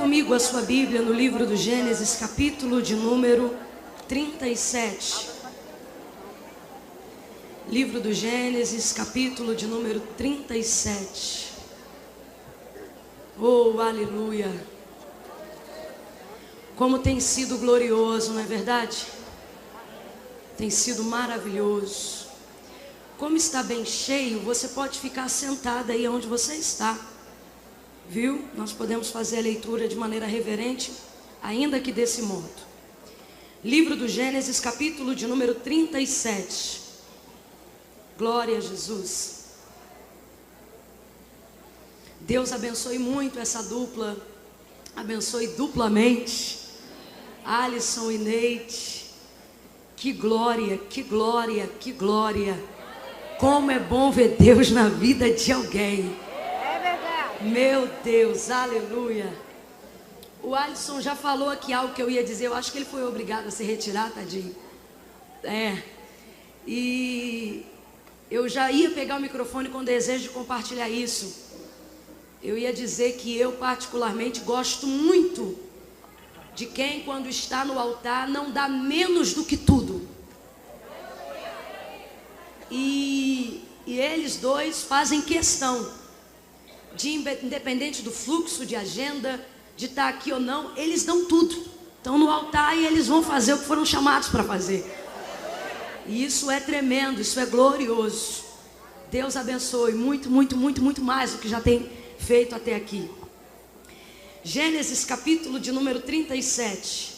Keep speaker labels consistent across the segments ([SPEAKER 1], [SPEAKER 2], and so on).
[SPEAKER 1] comigo a sua Bíblia no livro do Gênesis, capítulo de número 37. Livro do Gênesis, capítulo de número 37. Oh, aleluia! Como tem sido glorioso, não é verdade? Tem sido maravilhoso. Como está bem cheio, você pode ficar sentado aí onde você está. Viu? Nós podemos fazer a leitura de maneira reverente, ainda que desse modo. Livro do Gênesis, capítulo de número 37. Glória a Jesus. Deus abençoe muito essa dupla. Abençoe duplamente Alisson e Neide. Que glória, que glória, que glória. Como é bom ver Deus na vida de alguém. Meu Deus, aleluia. O Alisson já falou aqui algo que eu ia dizer. Eu acho que ele foi obrigado a se retirar, tadinho. E eu já ia pegar o microfone com desejo de compartilhar isso. Eu ia dizer que eu particularmente gosto muito de quem, quando está no altar, não dá menos do que tudo. E eles dois fazem questão de, independente do fluxo de agenda, de estar aqui ou não, eles dão tudo. Estão no altar e eles vão fazer o que foram chamados para fazer. E isso é tremendo, isso é glorioso. Deus abençoe muito, muito, muito, muito mais do que já tem feito até aqui. Gênesis, capítulo de número 37.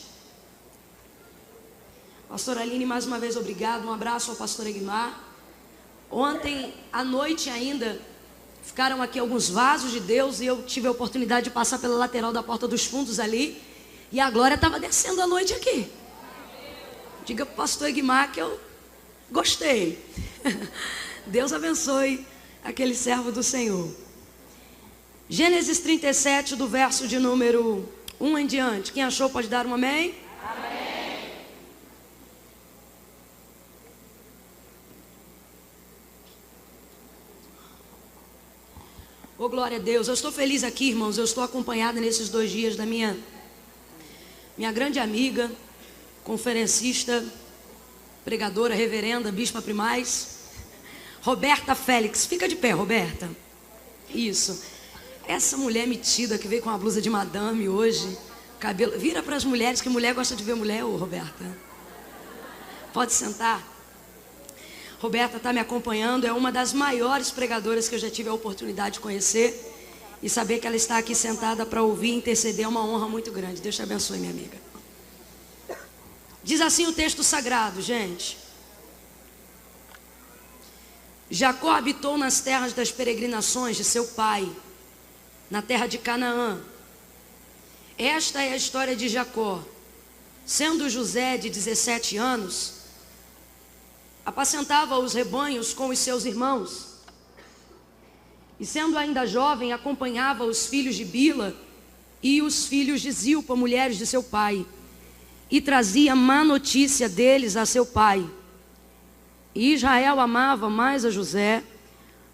[SPEAKER 1] Pastor Aline, mais uma vez obrigado. Um abraço ao pastor Egmar. Ontem à noite ainda ficaram aqui alguns vasos de Deus e eu tive a oportunidade de passar pela lateral da porta dos fundos ali. E a glória estava descendo à noite aqui. Diga para o pastor Egmar que eu gostei. Deus abençoe aquele servo do Senhor. Gênesis 37, do verso de número 1 em diante. Quem achou pode dar um amém? Amém. Oh, glória a Deus. Eu estou feliz aqui, irmãos. Eu estou acompanhada nesses 2 dias da minha grande amiga, conferencista, pregadora, reverenda, bispa primaz, Roberta Félix. Fica de pé, Roberta. Isso. Essa mulher metida que veio com a blusa de madame hoje, cabelo, vira para as mulheres, que mulher gosta de ver mulher, ô Roberta. Pode sentar. Roberta está me acompanhando, é uma das maiores pregadoras que eu já tive a oportunidade de conhecer. E saber que ela está aqui sentada para ouvir e interceder é uma honra muito grande. Deus te abençoe, minha amiga. Diz assim o texto sagrado, gente. Jacó habitou nas terras das peregrinações de seu pai, na terra de Canaã. Esta é a história de Jacó. Sendo José de 17 anos, apacentava os rebanhos com os seus irmãos. E sendo ainda jovem, acompanhava os filhos de Bila e os filhos de Zilpa, mulheres de seu pai, e trazia má notícia deles a seu pai. E Israel amava mais a José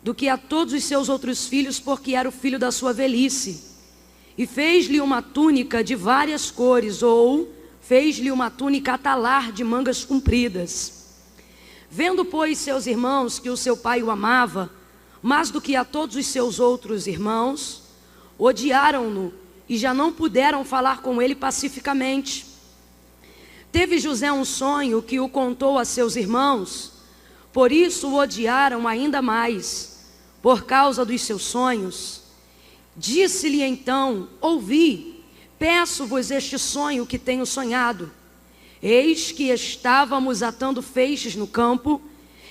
[SPEAKER 1] do que a todos os seus outros filhos, porque era o filho da sua velhice. E fez-lhe uma túnica de várias cores, ou fez-lhe uma túnica atalar de mangas compridas. Vendo, pois, seus irmãos que o seu pai o amava, mais do que a todos os seus outros irmãos, odiaram-no e já não puderam falar com ele pacificamente. Teve José um sonho que o contou a seus irmãos, por isso o odiaram ainda mais, por causa dos seus sonhos. Disse-lhe então: ouvi, peço-vos este sonho que tenho sonhado. Eis que estávamos atando feixes no campo,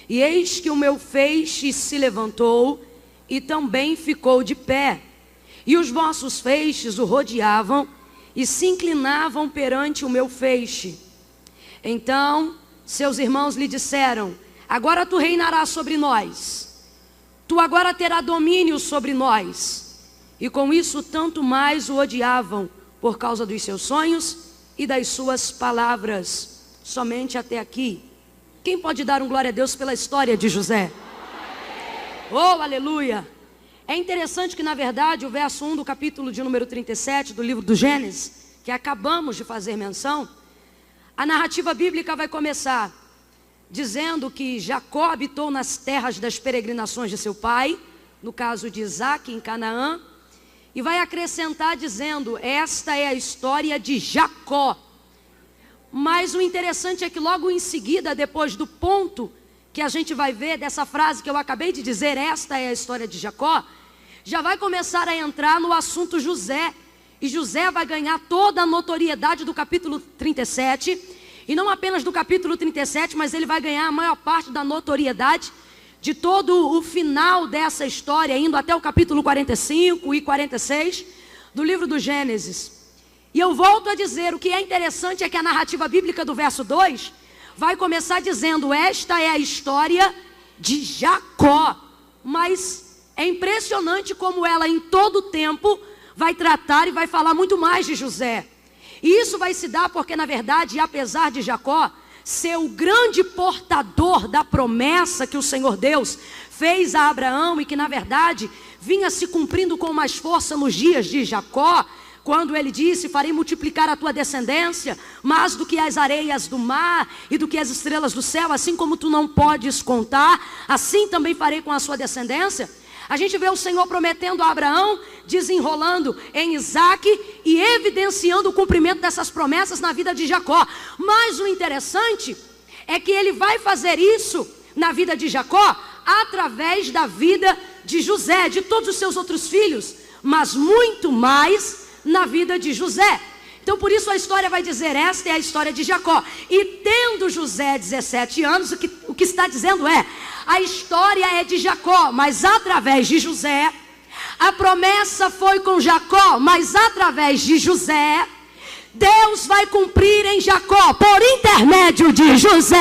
[SPEAKER 1] e eis que o meu feixe se levantou e também ficou de pé. E os vossos feixes o rodeavam e se inclinavam perante o meu feixe. Então seus irmãos lhe disseram: agora tu reinarás sobre nós. Tu agora terás domínio sobre nós. E com isso tanto mais o odiavam, por causa dos seus sonhos e das suas palavras. Somente até aqui. Quem pode dar um glória a Deus pela história de José? Oh, aleluia! É interessante que, na verdade, o verso 1 do capítulo de número 37 do livro do Gênesis, que acabamos de fazer menção, a narrativa bíblica vai começar dizendo que Jacó habitou nas terras das peregrinações de seu pai, no caso de Isaac, em Canaã, e vai acrescentar dizendo: esta é a história de Jacó. Mas o interessante é que logo em seguida, depois do ponto que a gente vai ver dessa frase que eu acabei de dizer, esta é a história de Jacó, já vai começar a entrar no assunto José. E José vai ganhar toda a notoriedade do capítulo 37, e não apenas do capítulo 37, mas ele vai ganhar a maior parte da notoriedade de todo o final dessa história, indo até o capítulo 45 e 46 do livro do Gênesis. E eu volto a dizer, o que é interessante é que a narrativa bíblica do verso 2 vai começar dizendo: esta é a história de Jacó. Mas é impressionante como ela em todo o tempo vai tratar e vai falar muito mais de José. E isso vai se dar porque, na verdade, apesar de Jacó ser o grande portador da promessa que o Senhor Deus fez a Abraão, e que, na verdade, vinha se cumprindo com mais força nos dias de Jacó, quando ele disse: farei multiplicar a tua descendência mais do que as areias do mar e do que as estrelas do céu, assim como tu não podes contar, assim também farei com a sua descendência. A gente vê o Senhor prometendo a Abraão, desenrolando em Isaac e evidenciando o cumprimento dessas promessas na vida de Jacó. Mas o interessante é que ele vai fazer isso na vida de Jacó através da vida de José, de todos os seus outros filhos, mas muito mais na vida de José. Então por isso a história vai dizer: esta é a história de Jacó. E tendo José 17 anos, o que está dizendo é: a história é de Jacó, mas através de José. A promessa foi com Jacó, mas através de José. Deus vai cumprir em Jacó por intermédio de José.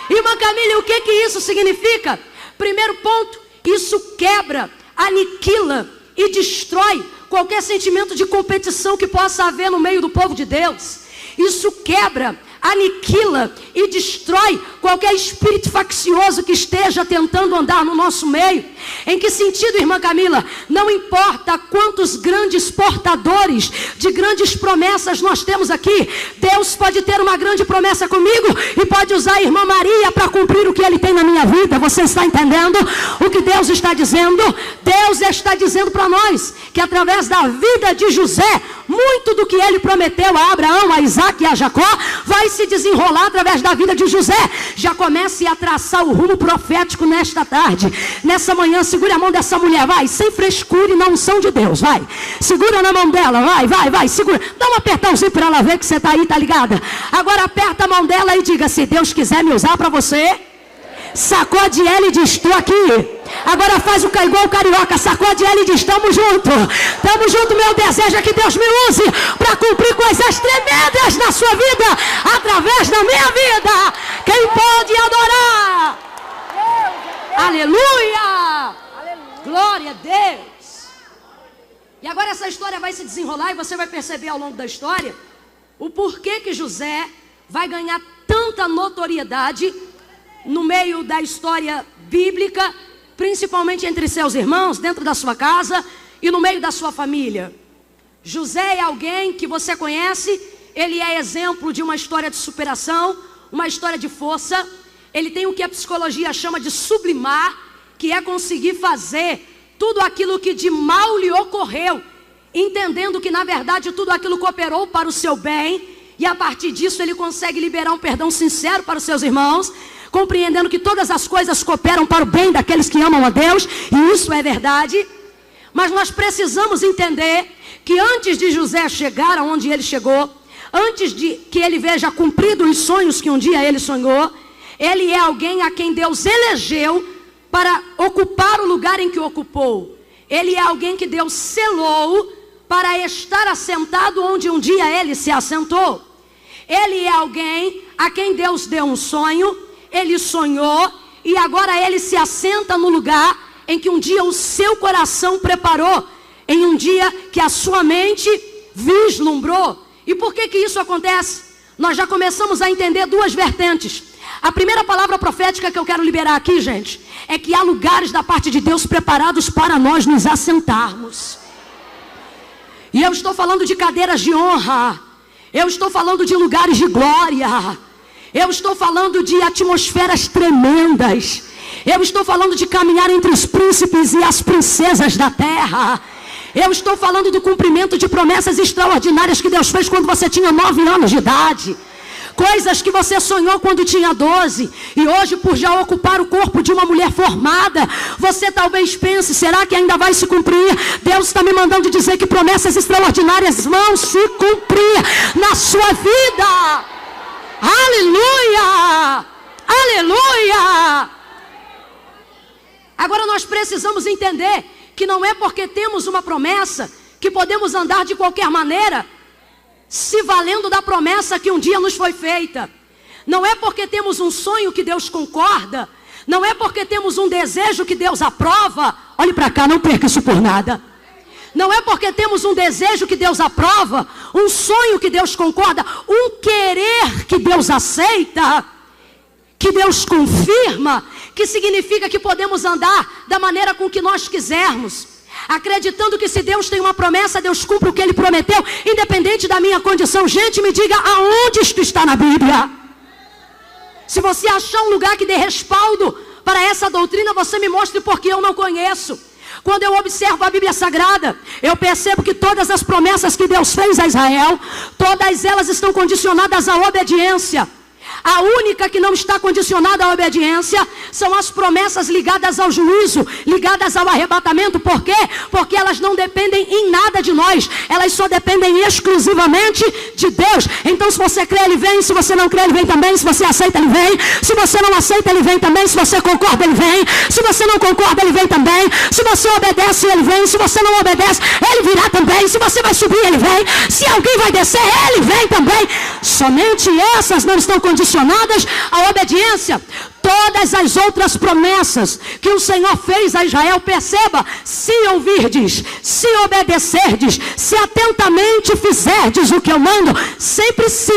[SPEAKER 1] Irmã Camila, o que isso significa? Primeiro ponto, isso quebra, aniquila e destrói qualquer sentimento de competição que possa haver no meio do povo de Deus. Isso quebra, aniquila e destrói qualquer espírito faccioso que esteja tentando andar no nosso meio. Em que sentido, irmã Camila? Não importa quantos grandes portadores de grandes promessas nós temos aqui, Deus pode ter uma grande promessa comigo e pode usar a irmã Maria para cumprir o que Ele tem na minha vida. Você está entendendo o que Deus está dizendo? Deus está dizendo para nós que através da vida de José, muito do que Ele prometeu a Abraão, a Isaac e a Jacó vai se desenrolar através da vida de José. Já comece a traçar o rumo profético nesta tarde, nessa manhã. Segure a mão dessa mulher, vai, sem frescura e na unção de Deus, vai. Segura na mão dela, vai, segura. Dá um apertãozinho para ela ver que você está aí, tá ligada? Agora aperta a mão dela e diga: se Deus quiser me usar para você, sacode ela e diz: estou aqui. Agora faz igual o carioca, sacode ela e diz: estamos junto, meu desejo é que Deus me use para cumprir coisas tremendas na sua vida, através da minha vida. Quem pode adorar? Aleluia! Glória a Deus! E agora essa história vai se desenrolar e você vai perceber ao longo da história o porquê que José vai ganhar tanta notoriedade no meio da história bíblica, principalmente entre seus irmãos, dentro da sua casa e no meio da sua família. José é alguém que você conhece, ele é exemplo de uma história de superação, uma história de força. Ele tem o que a psicologia chama de sublimar, que é conseguir fazer tudo aquilo que de mal lhe ocorreu, entendendo que na verdade tudo aquilo cooperou para o seu bem, e a partir disso ele consegue liberar um perdão sincero para os seus irmãos, compreendendo que todas as coisas cooperam para o bem daqueles que amam a Deus, e isso é verdade. Mas nós precisamos entender que antes de José chegar aonde ele chegou, antes de que ele veja cumprido os sonhos que um dia ele sonhou, ele é alguém a quem Deus elegeu para ocupar o lugar em que ocupou. Ele é alguém que Deus selou para estar assentado onde um dia ele se assentou. Ele é alguém a quem Deus deu um sonho, ele sonhou e agora ele se assenta no lugar em que um dia o seu coração preparou, em um dia que a sua mente vislumbrou. E por que isso acontece? Nós já começamos a entender duas vertentes. A primeira palavra profética que eu quero liberar aqui, gente, é que há lugares da parte de Deus preparados para nós nos assentarmos. E eu estou falando de cadeiras de honra. Eu estou falando de lugares de glória. Eu estou falando de atmosferas tremendas. Eu estou falando de caminhar entre os príncipes e as princesas da terra. Eu estou falando do cumprimento de promessas extraordinárias que Deus fez quando você tinha 9 anos de idade. Coisas que você sonhou quando tinha 12. E hoje, por já ocupar o corpo de uma mulher formada, você talvez pense, será que ainda vai se cumprir? Deus está me mandando dizer que promessas extraordinárias vão se cumprir na sua vida. Aleluia! Aleluia! Agora nós precisamos entender que não é porque temos uma promessa que podemos andar de qualquer maneira, se valendo da promessa que um dia nos foi feita. Não é porque temos um sonho que Deus concorda. Não é porque temos um desejo que Deus aprova. Olhe para cá, não perca isso por nada. Não é porque temos um desejo que Deus aprova, um sonho que Deus concorda, um querer que Deus aceita, que Deus confirma, que significa que podemos andar da maneira com que nós quisermos, acreditando que se Deus tem uma promessa, Deus cumpre o que Ele prometeu, independente da minha condição. Gente, me diga aonde isto está na Bíblia. Se você achar um lugar que dê respaldo para essa doutrina, você me mostre, porque eu não conheço. Quando eu observo a Bíblia Sagrada, eu percebo que todas as promessas que Deus fez a Israel, todas elas estão condicionadas à obediência. A única que não está condicionada à obediência são as promessas ligadas ao juízo, ligadas ao arrebatamento. Por quê? Porque elas não dependem em nada de nós. Elas só dependem exclusivamente de Deus. Então, se você crê, Ele vem. Se você não crê, Ele vem também. Se você aceita, Ele vem. Se você não aceita, Ele vem também. Se você concorda, Ele vem. Se você não concorda, Ele vem também. Se você obedece, Ele vem. Se você não obedece, Ele virá também. Se você vai subir, Ele vem. Se alguém vai descer, Ele vem também. Somente essas não estão condicionadas à obediência. Todas as outras promessas que o Senhor fez a Israel, perceba, se ouvirdes, se obedecerdes, se atentamente fizerdes o que eu mando, sempre se,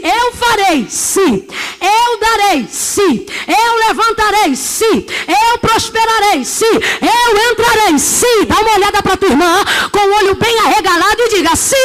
[SPEAKER 1] eu farei, se, eu darei, se, eu levantarei, se, eu prosperarei, se, eu entrarei, se. Dá uma olhada para tua irmã com o olho bem arregalado e diga, se.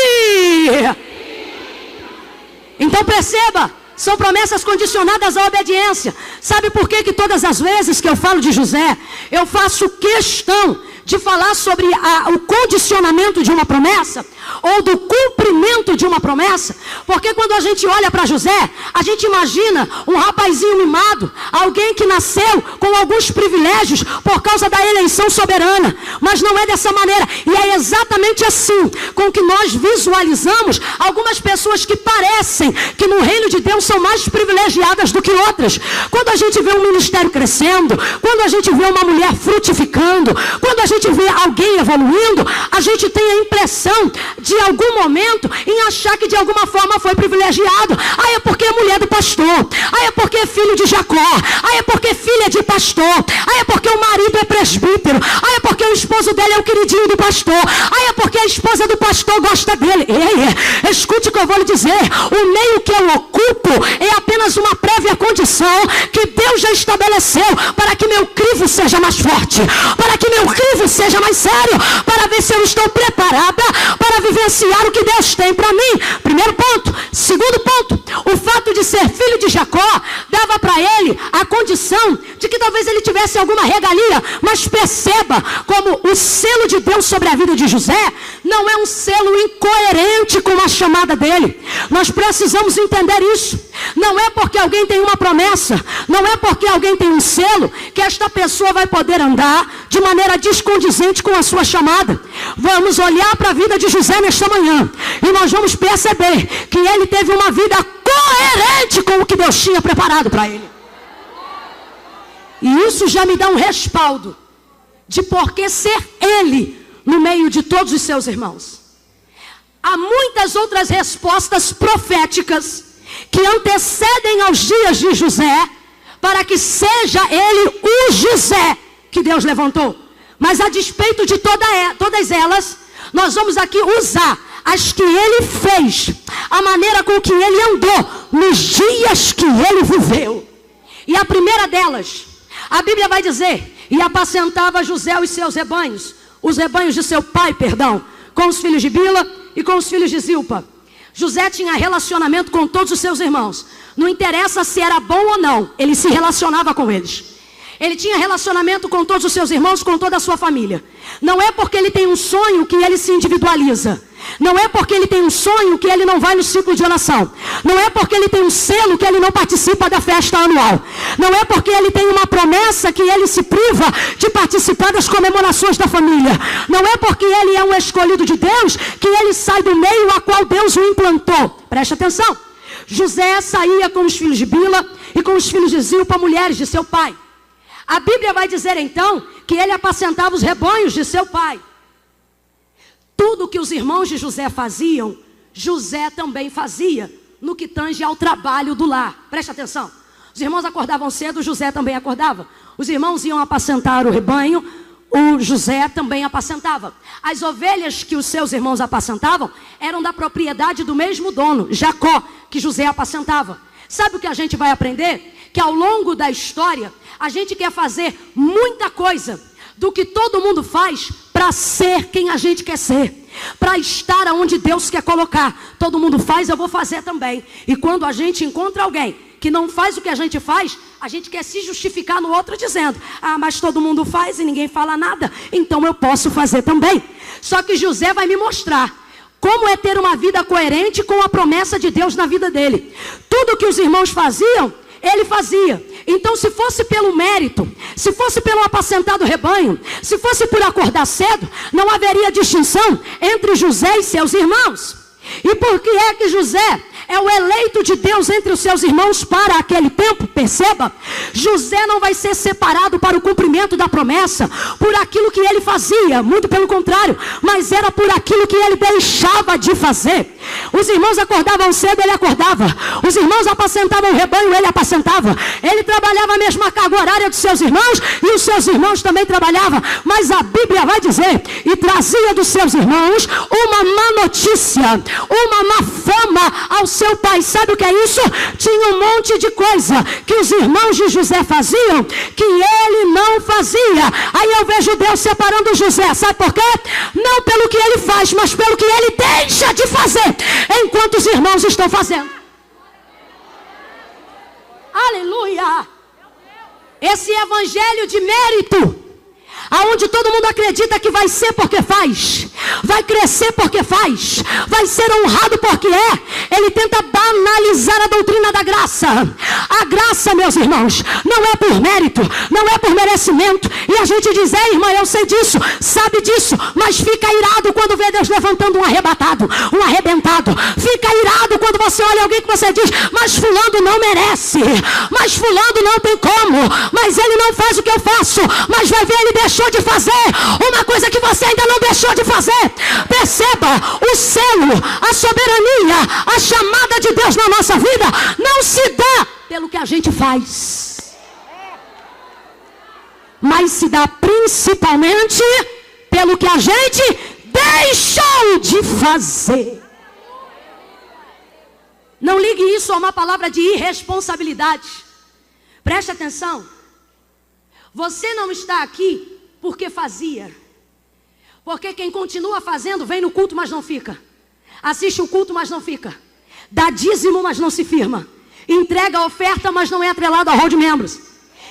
[SPEAKER 1] Então perceba, são promessas condicionadas à obediência. Sabe por que todas as vezes que eu falo de José, eu faço questão de falar sobre o condicionamento de uma promessa, ou do cumprimento de uma promessa? Porque quando a gente olha para José, a gente imagina um rapazinho mimado, alguém que nasceu com alguns privilégios por causa da eleição soberana. Mas não é dessa maneira, e é exatamente assim com que nós visualizamos algumas pessoas que parecem que no reino de Deus são mais privilegiadas do que outras. Quando a gente vê um ministério crescendo, quando a gente vê uma mulher frutificando, quando a gente vê alguém evoluindo, a gente tem a impressão de algum momento em achar que de alguma forma foi privilegiado. É porque é mulher do pastor, é porque é filho de Jacó, é porque é filha de pastor, é porque o marido é presbítero, é porque o esposo dele é o queridinho do pastor, é porque a esposa do pastor gosta dele. Ei, escute o que eu vou lhe dizer, o meio que eu ocupo é apenas uma prévia condição que Deus já estabeleceu para que meu crivo seja mais forte, para que meu crivo seja mais sério, para ver se eu estou preparada para vivenciar o que Deus tem para mim. Primeiro ponto. Segundo ponto, o fato de ser filho de Jacó dava para ele a condição de que talvez ele tivesse alguma regalia, mas perceba como o selo de Deus sobre a vida de José não é um selo incoerente com a chamada dele. Nós precisamos entender isso. Não é porque alguém tem uma promessa, não é porque alguém tem um selo, que esta pessoa vai poder andar de maneira descondizente com a sua chamada. Vamos olhar para a vida de José nesta manhã e nós vamos perceber que ele teve uma vida coerente com o que Deus tinha preparado para ele. E isso já me dá um respaldo de por que ser ele no meio de todos os seus irmãos. Há muitas outras respostas proféticas que antecedem aos dias de José, para que seja ele o José que Deus levantou. Mas a despeito de todas elas, nós vamos aqui usar as que ele fez, a maneira com que ele andou nos dias que ele viveu. E a primeira delas, a Bíblia vai dizer: e apacentava José os seus rebanhos, os rebanhos de seu pai, com os filhos de Bila e com os filhos de Zilpa. José tinha relacionamento com todos os seus irmãos. Não interessa se era bom ou não, ele se relacionava com eles. Ele tinha relacionamento com todos os seus irmãos, com toda a sua família. Não é porque ele tem um sonho que ele se individualiza. Não é porque ele tem um sonho que ele não vai no ciclo de oração. Não é porque ele tem um selo que ele não participa da festa anual. Não é porque ele tem uma promessa que ele se priva de participar das comemorações da família. Não é porque ele é um escolhido de Deus que ele sai do meio a qual Deus o implantou. Preste atenção. José saía com os filhos de Bila e com os filhos de Zilpa, mulheres de seu pai. A Bíblia vai dizer então que ele apacentava os rebanhos de seu pai. Tudo que os irmãos de José faziam, José também fazia, no que tange ao trabalho do lar. Preste atenção. Os irmãos acordavam cedo, José também acordava. Os irmãos iam apacentar o rebanho, o José também apacentava. As ovelhas que os seus irmãos apacentavam eram da propriedade do mesmo dono, Jacó, que José apacentava. Sabe o que a gente vai aprender? Que ao longo da história, a gente quer fazer muita coisa do que todo mundo faz para ser quem a gente quer ser, para estar aonde Deus quer colocar. Todo mundo faz, eu vou fazer também. E quando a gente encontra alguém que não faz o que a gente faz, a gente quer se justificar no outro dizendo: ah, mas todo mundo faz e ninguém fala nada, então eu posso fazer também. Só que José vai me mostrar como é ter uma vida coerente com a promessa de Deus na vida dele. Tudo que os irmãos faziam, ele fazia. Então, se fosse pelo mérito, se fosse pelo apacentar do rebanho, se fosse por acordar cedo, não haveria distinção entre José e seus irmãos. E por que é que José é o eleito de Deus entre os seus irmãos para aquele tempo? Perceba, José não vai ser separado para o cumprimento da promessa por aquilo que ele fazia, muito pelo contrário, mas era por aquilo que ele deixava de fazer. Os irmãos acordavam cedo, ele acordava. Os irmãos apacentavam o rebanho, ele apacentava. Ele trabalhava a mesma carga horária dos seus irmãos e os seus irmãos também trabalhavam. Mas a Bíblia vai dizer: e trazia dos seus irmãos uma má notícia, uma má fama ao seu pai. Sabe o que é isso? Tinha um monte de coisa que os irmãos de José faziam que ele não fazia. Aí eu vejo Deus separando José. Sabe por quê? Não pelo que ele faz, mas pelo que ele deixa de fazer enquanto os irmãos estão fazendo. Aleluia! Esse evangelho de mérito, aonde todo mundo acredita que vai ser porque faz, vai crescer porque faz, vai ser honrado porque é, ele tenta banalizar a doutrina da graça. A graça, meus irmãos, não é por mérito, não é por merecimento. E a gente diz: é, irmã, eu sei disso, sabe disso, mas fica irado quando vê Deus levantando um arrebatado, um arrebentado. Fica irado quando você olha alguém que você diz: mas fulano não merece, mas fulano não tem como, mas ele não faz o que eu faço. Mas vai ver, ele deixou de fazer uma coisa que você ainda não deixou de fazer. Perceba, o selo, a soberania, a chamada de Deus na nossa vida não se dá pelo que a gente faz, mas se dá principalmente pelo que a gente deixou de fazer. Não ligue isso a uma palavra de irresponsabilidade. Preste atenção. Você não está aqui porque fazia. Porque quem continua fazendo vem no culto, mas não fica. Assiste o culto, mas não fica. Dá dízimo, mas não se firma. Entrega a oferta, mas não é atrelado ao rol de membros.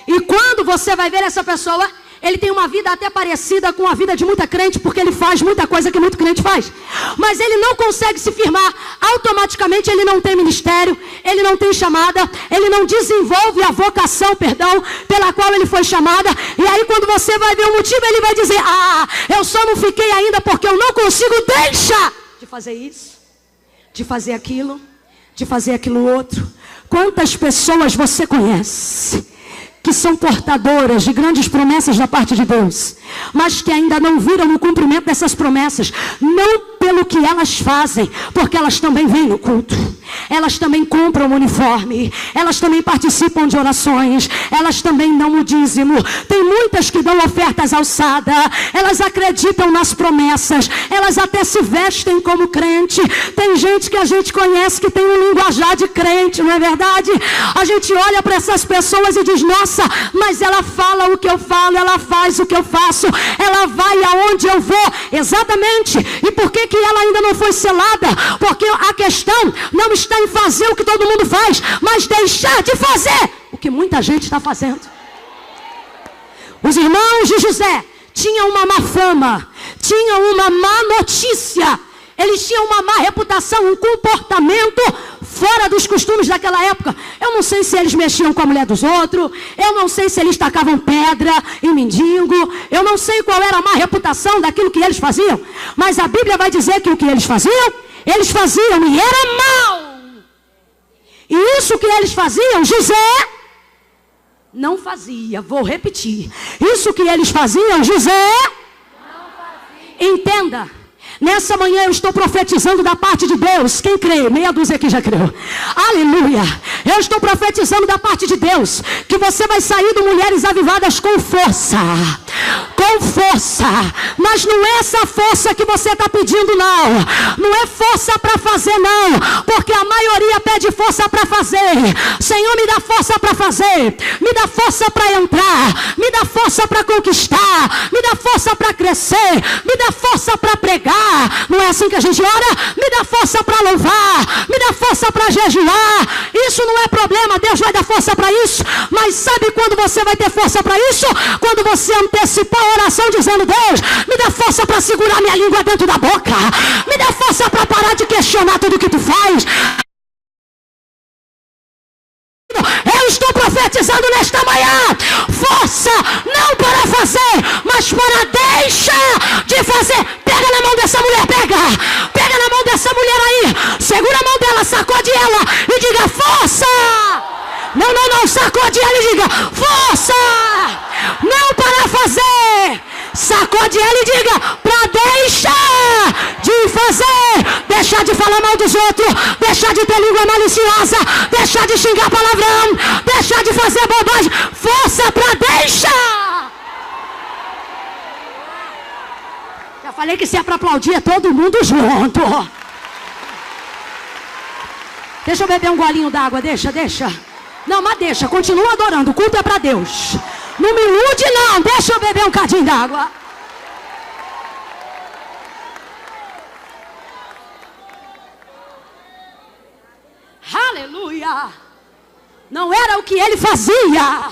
[SPEAKER 1] E quando você vai ver essa pessoa, ele tem uma vida até parecida com a vida de muita crente, porque ele faz muita coisa que muito crente faz. Mas ele não consegue se firmar. Automaticamente ele não tem ministério, ele não tem chamada, ele não desenvolve a vocação, pela qual ele foi chamada. E aí quando você vai ver o motivo, ele vai dizer: ah, eu só não fiquei ainda porque eu não consigo deixar de fazer isso, de fazer aquilo, de fazer aquilo outro. Quantas pessoas você conhece que são portadoras de grandes promessas da parte de Deus, mas que ainda não viram o cumprimento dessas promessas, não pelo que elas fazem, porque elas também vêm no culto, elas também compram o uniforme, elas também participam de orações, elas também dão o dízimo. Tem muitas que dão ofertas alçadas, elas acreditam nas promessas, elas até se vestem como crente. Tem gente que a gente conhece que tem um linguajar de crente, não é verdade? A gente olha para essas pessoas e diz: nossa, mas ela fala o que eu falo, ela faz o que eu faço, ela vai aonde eu vou. Exatamente. E por que que ela ainda não foi selada? Porque a questão não está em fazer o que todo mundo faz, mas deixar de fazer o que muita gente está fazendo. Os irmãos de José tinham uma má fama, tinham uma má notícia, eles tinham uma má reputação, um comportamento fora dos costumes daquela época. Eu não sei se eles mexiam com a mulher dos outros, eu não sei se eles tacavam pedra em mendigo, eu não sei qual era a má reputação daquilo que eles faziam, mas a Bíblia vai dizer que o que eles faziam e era mal. E isso que eles faziam, José não fazia. Vou repetir. Isso que eles faziam, José não fazia. Entenda. Nessa manhã eu estou profetizando da parte de Deus. Quem crê? Meia dúzia aqui já creu. Aleluia. Eu estou profetizando da parte de Deus que você vai sair do Mulheres Avivadas com força. Com força. Mas não é essa força que você está pedindo, não. Não é força para fazer, não. Porque a maioria pede força para fazer. Senhor, me dá força para fazer. Me dá força para entrar. Me dá força para conquistar. Me dá força para crescer. Me dá força para pregar. Não é assim que a gente ora? Me dá força para louvar, me dá força para jejuar. Isso não é problema, Deus vai dar força para isso. Mas sabe quando você vai ter força para isso? Quando você antecipar a oração dizendo: Deus, me dá força para segurar minha língua dentro da boca, me dá força para parar de questionar tudo que tu faz. Eu estou profetizando nesta manhã força, não para fazer, mas para deixar de fazer. Pega na mão dessa mulher, pega na mão dessa mulher aí, segura a mão dela, sacode ela e diga: força. Não, sacode ela e diga: força, não para fazer. Sacode ela e diga: para deixar de fazer, deixar de falar mal dos outros, deixar de ter língua maliciosa, deixar de xingar palavrão, deixar de fazer bobagem. Força para deixar. Já falei que se é para aplaudir é todo mundo junto. Deixa eu beber um golinho d'água, deixa. Não, mas deixa, continua adorando, o culto é para Deus. Não me ilude não, deixa eu beber um cadinho d'água. Aleluia. Não era o que ele fazia,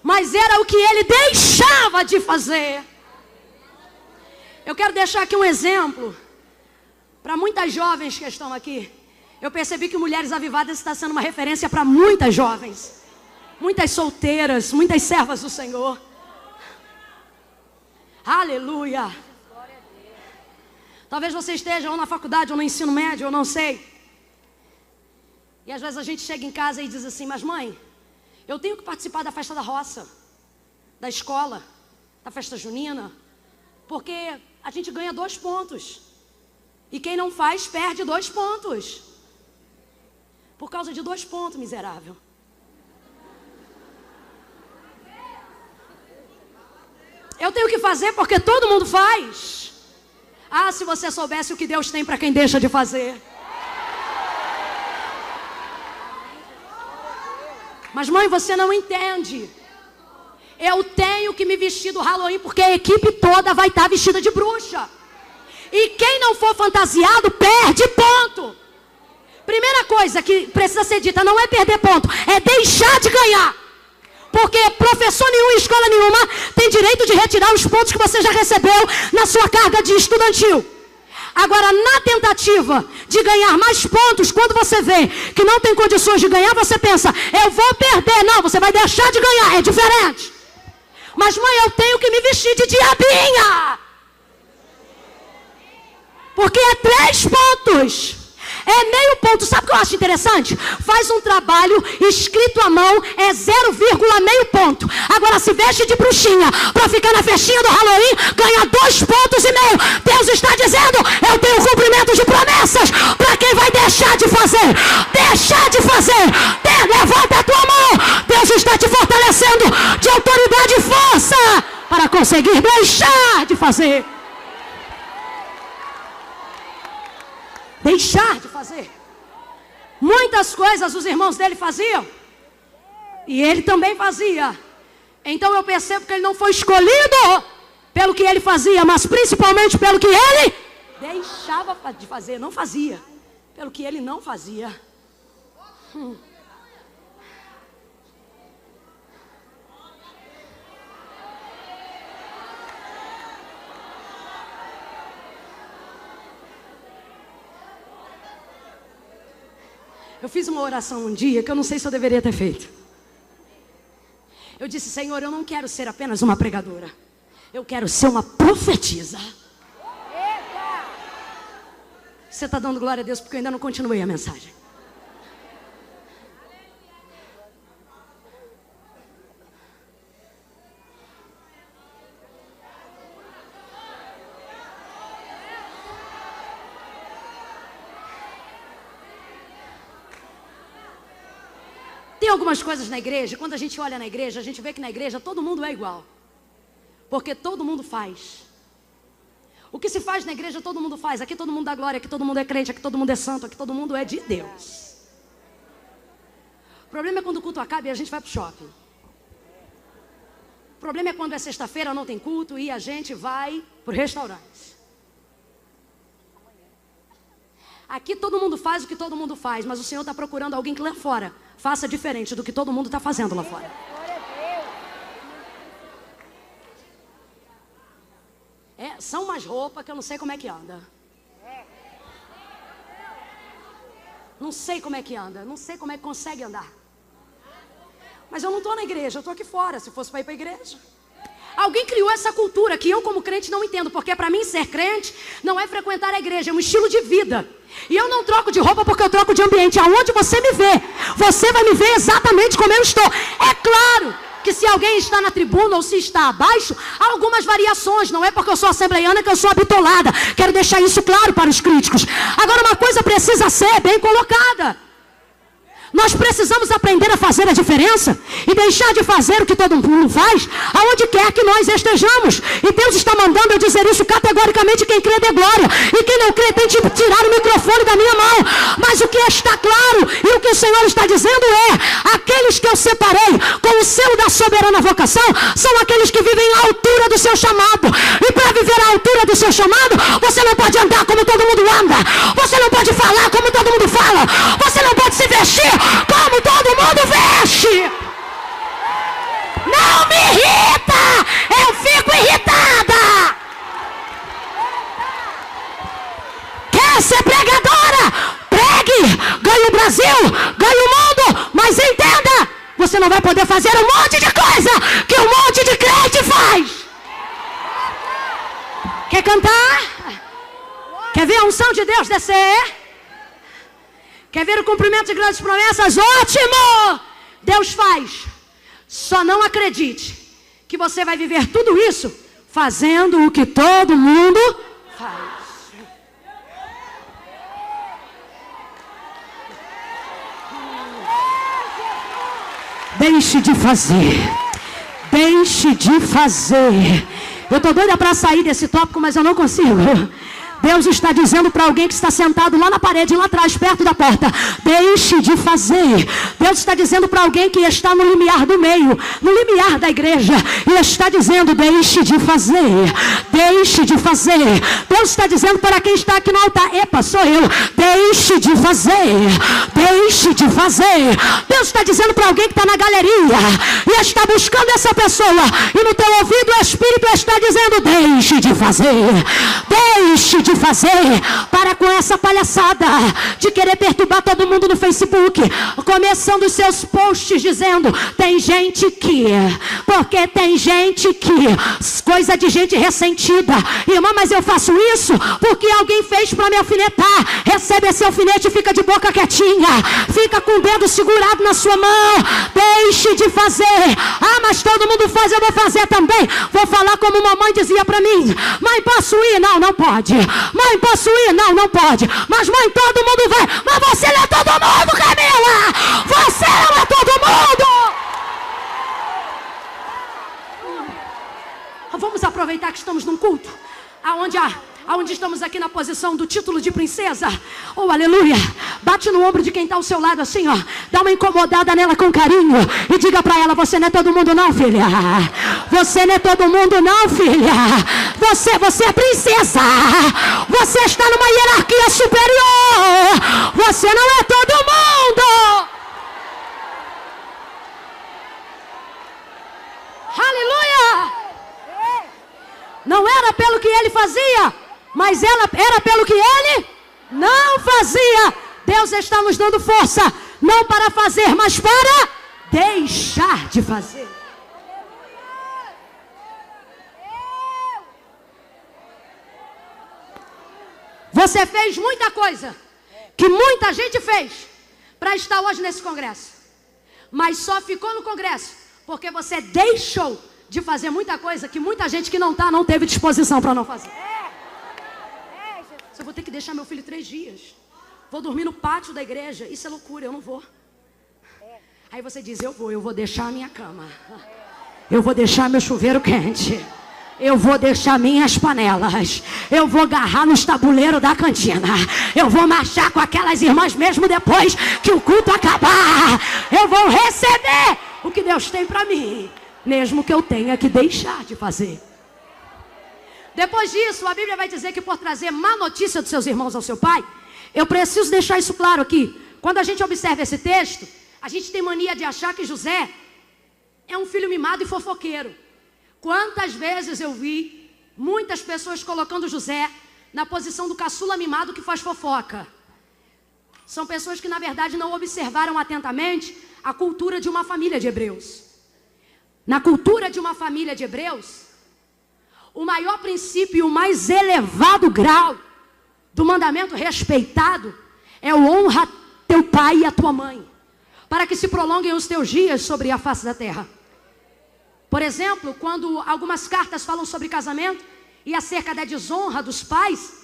[SPEAKER 1] mas era o que ele deixava de fazer. Eu quero deixar aqui um exemplo para muitas jovens que estão aqui. Eu percebi que Mulheres Avivadas está sendo uma referência para muitas jovens, muitas solteiras, muitas servas do Senhor. Aleluia. Talvez você esteja ou na faculdade ou no ensino médio, eu não sei. E às vezes a gente chega em casa e diz assim: mas mãe, eu tenho que participar da festa da roça, da escola, da festa junina, porque a gente ganha 2 pontos. E quem não faz perde 2 pontos. Por causa de 2 pontos, miserável. Eu tenho que fazer porque todo mundo faz. Ah, se você soubesse o que Deus tem para quem deixa de fazer. Mas mãe, você não entende. Eu tenho que me vestir do Halloween porque a equipe toda vai estar vestida de bruxa. E quem não for fantasiado perde ponto. Primeira coisa que precisa ser dita, não é perder ponto, é deixar de ganhar. Porque professor nenhum, escola nenhuma tem direito de retirar os pontos que você já recebeu na sua carga de estudantil. Agora, na tentativa de ganhar mais pontos, quando você vê que não tem condições de ganhar, você pensa: eu vou perder. Não, você vai deixar de ganhar, é diferente. Mas mãe, eu tenho que me vestir de diabinha. Porque é 3 pontos. É meio ponto. Sabe o que eu acho interessante? Faz um trabalho escrito à mão, é 0,5 ponto. Agora se veste de bruxinha para ficar na festinha do Halloween, ganha 2,5 pontos. Deus está dizendo, eu tenho cumprimento de promessas para quem vai deixar de fazer. Deixar de fazer. Levanta a tua mão. Deus está te fortalecendo de autoridade e força para conseguir deixar de fazer. Deixar de fazer. Muitas coisas os irmãos dele faziam. E ele também fazia. Então eu percebo que ele não foi escolhido pelo que ele fazia, mas principalmente pelo que ele deixava de fazer. Não fazia. Pelo que ele não fazia. Eu fiz uma oração um dia que eu não sei se eu deveria ter feito. Eu disse, Senhor, eu não quero ser apenas uma pregadora. Eu quero ser uma profetisa. Você está dando glória a Deus porque eu ainda não continuei a mensagem. Tem algumas coisas na igreja, quando a gente olha na igreja, a gente vê que na igreja todo mundo é igual. Porque todo mundo faz. O que se faz na igreja todo mundo faz. Aqui todo mundo dá glória, aqui todo mundo é crente, aqui todo mundo é santo, aqui todo mundo é de Deus. O problema é quando o culto acaba e a gente vai pro shopping. O problema é quando é sexta-feira, não tem culto e a gente vai pro restaurante. Aqui todo mundo faz o que todo mundo faz, mas o Senhor está procurando alguém que lá fora faça diferente do que todo mundo está fazendo lá fora. São umas roupas que eu não sei como é que anda. Não sei como é que anda, não sei como é que consegue andar. Mas eu não estou na igreja, eu estou aqui fora, se fosse para ir para a igreja. Alguém criou essa cultura que eu como crente não entendo, porque para mim ser crente não é frequentar a igreja, é um estilo de vida. E eu não troco de roupa porque eu troco de ambiente. Aonde você me vê, você vai me ver exatamente como eu estou. É claro que se alguém está na tribuna ou se está abaixo, há algumas variações. Não é porque eu sou assembleiana que eu sou habitolada. Quero deixar isso claro para os críticos. Agora uma coisa precisa ser bem colocada. Nós precisamos aprender a fazer a diferença e deixar de fazer o que todo mundo faz, aonde quer que nós estejamos. E Deus está mandando eu dizer isso categoricamente. Quem crê dê glória, e quem não crê tem que tirar o microfone da minha mão. Mas o que está claro e o que o Senhor está dizendo é: aqueles que eu separei com o selo da soberana vocação são aqueles que vivem à altura do seu chamado. E para viver à altura do seu chamado, você não pode andar como todo mundo anda, você não pode falar como todo mundo fala, você não pode se vestir como todo mundo veste. Não me irrita, eu fico irritada. Quer ser pregadora? Pregue, ganhe o Brasil, ganhe o mundo. Mas entenda, você não vai poder fazer um monte de coisa que um monte de crente faz. Quer cantar? Quer ver a unção de Deus descer? Quer ver o cumprimento de grandes promessas? Ótimo! Deus faz. Só não acredite que você vai viver tudo isso fazendo o que todo mundo faz. Deixe de fazer. Deixe de fazer. Eu estou doida para sair desse tópico, mas eu não consigo. Deus está dizendo para alguém que está sentado lá na parede, lá atrás, perto da porta: deixe de fazer. Deus está dizendo para alguém que está no limiar do meio, no limiar da igreja, e está dizendo: deixe de fazer. Deixe de fazer. Deus está dizendo para quem está aqui no altar: epa, sou eu. Deixe de fazer. Deixe de fazer. Deus está dizendo para alguém que está na galeria e está buscando essa pessoa, e no teu ouvido o Espírito está dizendo: deixe de fazer. Deixe de fazer. Para com essa palhaçada de querer perturbar todo mundo no Facebook, começando os seus posts dizendo: tem gente que, porque tem gente que, coisa de gente ressentida. Irmã, mas eu faço isso porque alguém fez para me alfinetar. Recebe esse alfinete e fica de boca quietinha, fica com o dedo segurado na sua mão. Deixe de fazer. Ah, mas todo mundo faz, eu vou fazer também. Vou falar como mamãe dizia para mim: mãe, posso ir? Não, não pode. Mãe, posso ir? Não, não pode. Mas mãe, todo mundo vai. Mas você não é todo mundo, Camila. Você não é todo mundo. Vamos aproveitar que estamos num culto aonde estamos aqui na posição do título de princesa. Oh, aleluia. Bate no ombro de quem está ao seu lado assim, ó. Dá uma incomodada nela com carinho e diga para ela: você não é todo mundo não, filha. Você não é todo mundo não, filha. Você é princesa. Você está numa hierarquia superior. Você não é todo mundo. Aleluia. Não era pelo que ele fazia, mas era pelo que ele não fazia. Deus está nos dando força, não para fazer, mas para deixar de fazer. Você fez muita coisa que muita gente fez para estar hoje nesse congresso, mas só ficou no congresso porque você deixou de fazer muita coisa que muita gente que não teve disposição para não fazer. Eu vou ter que deixar meu filho 3 dias. Vou dormir no pátio da igreja. Isso é loucura, eu não vou. Aí você diz: eu vou deixar a minha cama. Eu vou deixar meu chuveiro quente. Eu vou deixar minhas panelas. Eu vou agarrar nos tabuleiros da cantina. Eu vou marchar com aquelas irmãs mesmo depois que o culto acabar. Eu vou receber o que Deus tem para mim, mesmo que eu tenha que deixar de fazer. Depois disso, a Bíblia vai dizer que por trazer má notícia dos seus irmãos ao seu pai, eu preciso deixar isso claro aqui. Quando a gente observa esse texto, a gente tem mania de achar que José é um filho mimado e fofoqueiro. Quantas vezes eu vi muitas pessoas colocando José na posição do caçula mimado que faz fofoca. São pessoas que na verdade não observaram atentamente a cultura de uma família de hebreus. Na cultura de uma família de hebreus, o maior princípio e o mais elevado grau do mandamento respeitado é o honra teu pai e a tua mãe, para que se prolonguem os teus dias sobre a face da terra. Por exemplo, quando algumas cartas falam sobre casamento e acerca da desonra dos pais,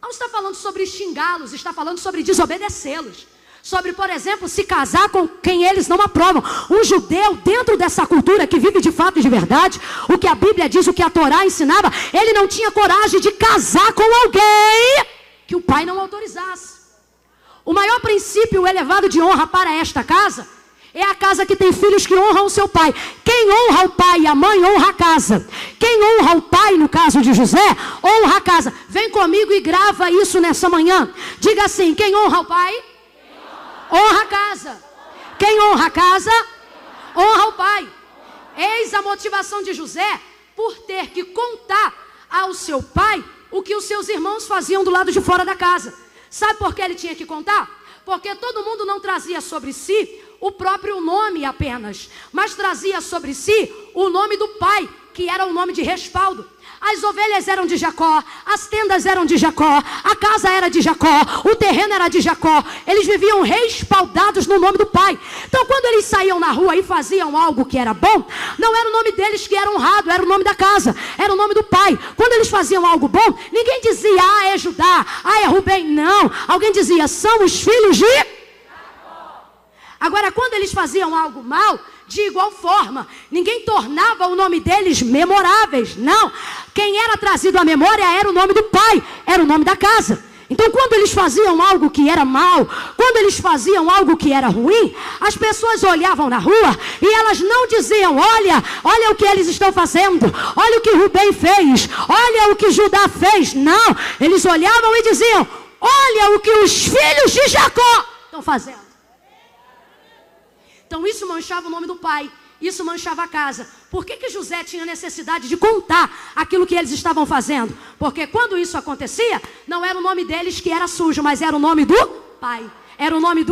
[SPEAKER 1] não está falando sobre xingá-los, está falando sobre desobedecê-los. Sobre, por exemplo, se casar com quem eles não aprovam. Um judeu, dentro dessa cultura que vive de fato e de verdade, o que a Bíblia diz, o que a Torá ensinava, ele não tinha coragem de casar com alguém que o pai não autorizasse. O maior princípio elevado de honra para esta casa é a casa que tem filhos que honram o seu pai. Quem honra o pai e a mãe, honra a casa. Quem honra o pai, no caso de José, honra a casa. Vem comigo e grava isso nessa manhã. Diga assim: quem honra o pai, honra a casa. Quem honra a casa, honra o pai. Eis a motivação de José por ter que contar ao seu pai o que os seus irmãos faziam do lado de fora da casa. Sabe por que ele tinha que contar? Porque todo mundo não trazia sobre si o próprio nome apenas, mas trazia sobre si o nome do pai, que era o nome de respaldo. As ovelhas eram de Jacó, as tendas eram de Jacó, a casa era de Jacó, o terreno era de Jacó. Eles viviam respaldados no nome do pai. Então quando eles saíam na rua e faziam algo que era bom, não era o nome deles que era honrado, era o nome da casa, era o nome do pai. Quando eles faziam algo bom, ninguém dizia: ah, é Judá, ah, é Rubem. Não, alguém dizia: são os filhos de Jacó. Agora, quando eles faziam algo mal, de igual forma, ninguém tornava o nome deles memoráveis, não. Quem era trazido à memória era o nome do pai, era o nome da casa. Então quando eles faziam algo que era mal, quando eles faziam algo que era ruim, as pessoas olhavam na rua e elas não diziam: olha o que eles estão fazendo, olha o que Rubem fez, olha o que Judá fez. Não, eles olhavam e diziam: olha o que os filhos de Jacó estão fazendo. Então isso manchava o nome do pai isso manchava a casa. Por que José tinha necessidade de contar aquilo que eles estavam fazendo? Porque quando isso acontecia, não era o nome deles que era sujo, mas era o nome do pai. Era o nome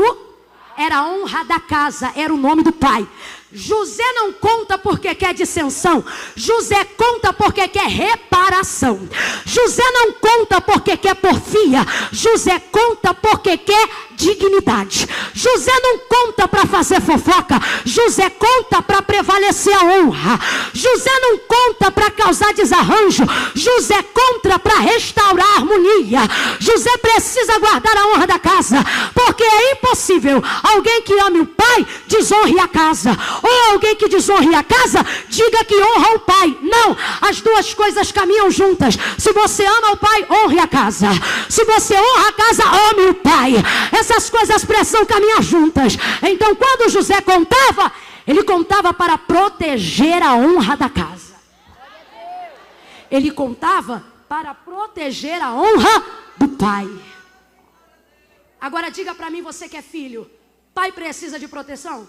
[SPEAKER 1] era a honra da casa, era o nome do pai. José não conta porque quer dissensão. José conta porque quer reparação. José não conta porque quer porfia. José conta porque quer dignidade. José não conta para fazer fofoca. José conta para prevalecer a honra. José não conta para causar desarranjo. José conta para restaurar a harmonia. José precisa guardar a honra da casa, porque é impossível alguém que ame o pai desonre a casa, ou alguém que desonre a casa diga que honra o pai. Não, as duas coisas caminham juntas. Se você ama o pai, honre a casa. Se você honra a casa, ame o pai. Essas coisas precisam caminhar juntas. Então, quando José contava, ele contava para proteger a honra da casa. Ele contava para proteger a honra do pai. Agora diga para mim, você que é filho, pai precisa de proteção?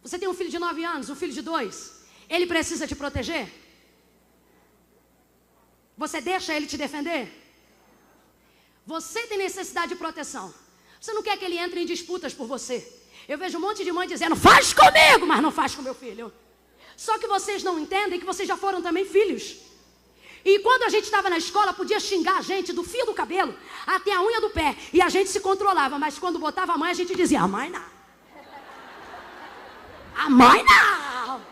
[SPEAKER 1] Você tem um filho de 9 anos, um filho de 2, ele precisa te proteger? Você deixa ele te defender? Você tem necessidade de proteção. Você não quer que ele entre em disputas por você. Eu vejo um monte de mãe dizendo, faz comigo, mas não faz com meu filho. Só que vocês não entendem que vocês já foram também filhos. E quando a gente estava na escola, podia xingar a gente do fio do cabelo até a unha do pé. E a gente se controlava, mas quando botava a mãe, a gente dizia, a mãe não. A mãe não.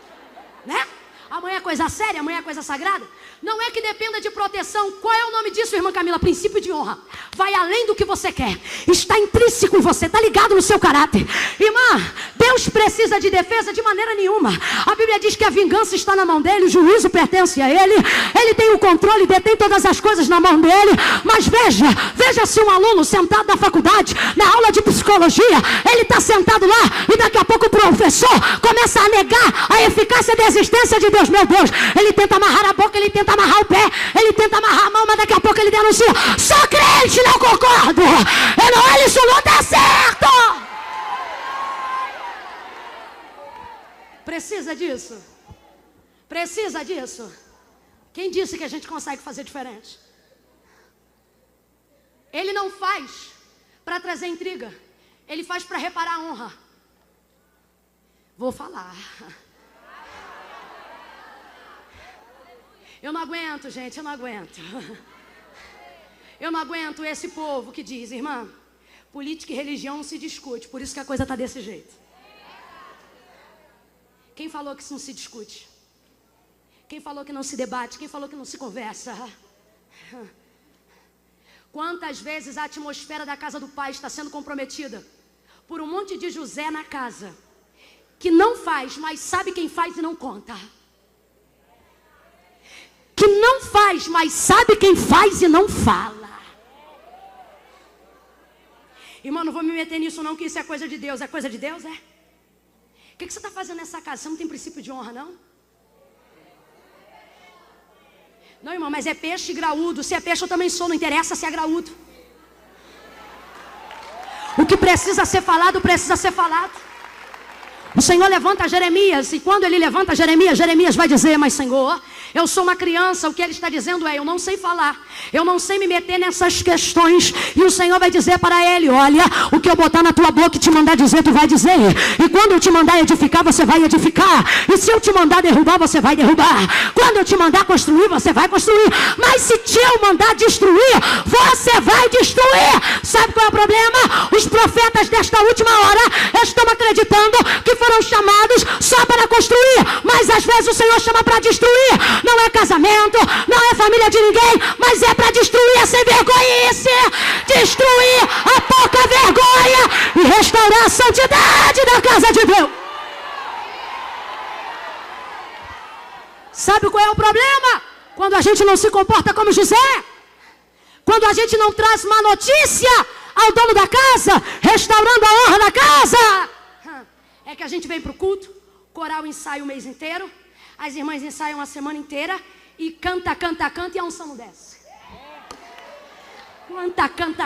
[SPEAKER 1] Né? A mãe é coisa séria, a mãe é coisa sagrada. Não é que dependa de proteção. Qual é o nome disso, irmã Camila? Princípio de honra. Vai além do que você quer. Está intrínseco em você, está ligado no seu caráter. Irmã, Deus precisa de defesa de maneira nenhuma. A Bíblia diz que a vingança está na mão dele, o juízo pertence a ele. Ele tem o controle, detém todas as coisas na mão dele. Mas veja se um aluno sentado na faculdade, na aula de psicologia, ele está sentado lá e daqui a pouco o professor começa a negar a eficácia da existência de Deus. Meu Deus, ele tenta amarrar a boca, ele tenta amarrar o pé, ele tenta amarrar a mão, mas daqui a pouco ele denuncia, sou crente, não concordo, olha, isso não dá certo. Precisa disso? Precisa disso? Quem disse que a gente consegue fazer diferente? Ele não faz para trazer intriga, ele faz para reparar a honra. Vou falar. Eu não aguento, gente, eu não aguento. Eu não aguento esse povo que diz, irmã, política e religião não se discute, por isso que a coisa está desse jeito. Quem falou que isso não se discute? Quem falou que não se debate? Quem falou que não se conversa? Quantas vezes a atmosfera da casa do pai está sendo comprometida por um monte de José na casa, que não faz, mas sabe quem faz e não conta. Que não faz, mas sabe quem faz e não fala. Irmão, não vou me meter nisso não, que isso é coisa de Deus. É coisa de Deus, é? O que você está fazendo nessa casa? Você não tem princípio de honra, não? Não, irmão, mas é peixe graúdo. Se é peixe, eu também sou. Não interessa se é graúdo. O que precisa ser falado, precisa ser falado. O Senhor levanta Jeremias, e quando ele levanta Jeremias, Jeremias vai dizer, mas Senhor, eu sou uma criança, o que ele está dizendo é, eu não sei falar, eu não sei me meter nessas questões, e o Senhor vai dizer para ele, olha, o que eu botar na tua boca e te mandar dizer, tu vai dizer, e quando eu te mandar edificar, você vai edificar, e se eu te mandar derrubar, você vai derrubar, quando eu te mandar construir, você vai construir, mas se eu mandar destruir, você vai destruir. Sabe qual é o problema? Os profetas desta última hora estão acreditando que foram chamados só para construir, mas às vezes o Senhor chama para destruir. Não é casamento, não é família de ninguém, mas é para destruir a sem vergonhice, destruir a pouca vergonha e restaurar a santidade da casa de Deus. Sabe qual é o problema? Quando a gente não se comporta como José, quando a gente não traz uma notícia ao dono da casa, restaurando a honra da casa. É que a gente vem para o culto, coral ensaia o mês inteiro, as irmãs ensaiam a semana inteira e canta e a unção não desce.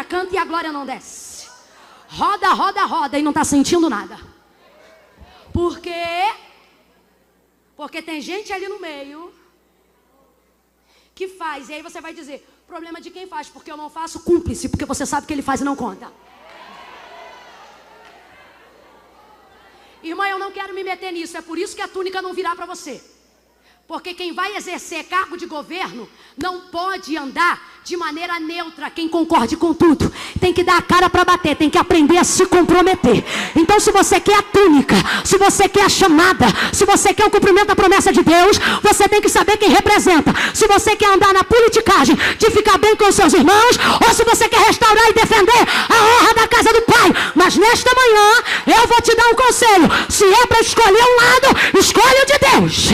[SPEAKER 1] Canta e a glória não desce. Roda e não está sentindo nada. Por quê? Porque tem gente ali no meio que faz. E aí você vai dizer, problema de quem faz, porque eu não faço, cúmplice, porque você sabe que ele faz e não conta. Irmã, eu não quero me meter nisso, é por isso que a túnica não virá para você. Porque quem vai exercer cargo de governo não pode andar de maneira neutra, quem concorde com tudo. Tem que dar a cara para bater, tem que aprender a se comprometer. Então, se você quer a túnica, se você quer a chamada, se você quer o cumprimento da promessa de Deus, você tem que saber quem representa. Se você quer andar na politicagem de ficar bem com os seus irmãos, ou se você quer restaurar e defender a honra da casa do Pai. Mas nesta manhã, eu vou te dar um conselho. Se é para escolher um lado, escolhe o de Deus.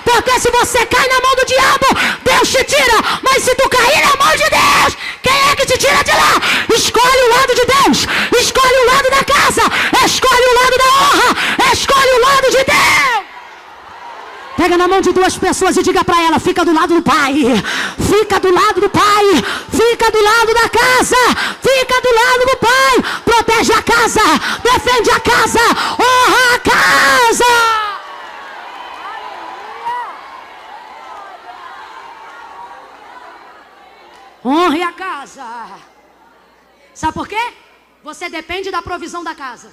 [SPEAKER 1] Porque se você cai na mão do diabo, Deus te tira. Mas se tu cair na mão de Deus, quem é que te tira de lá? Escolhe o lado de Deus. Escolhe o lado da casa. Escolhe o lado da honra. Escolhe o lado de Deus. Pega na mão de duas pessoas e diga para ela, fica do lado do Pai. Fica do lado do Pai. Fica do lado da casa. Fica do lado do Pai. Protege a casa. Defende a casa. Honra a casa. Honre a casa. Sabe por quê? Você depende da provisão da casa.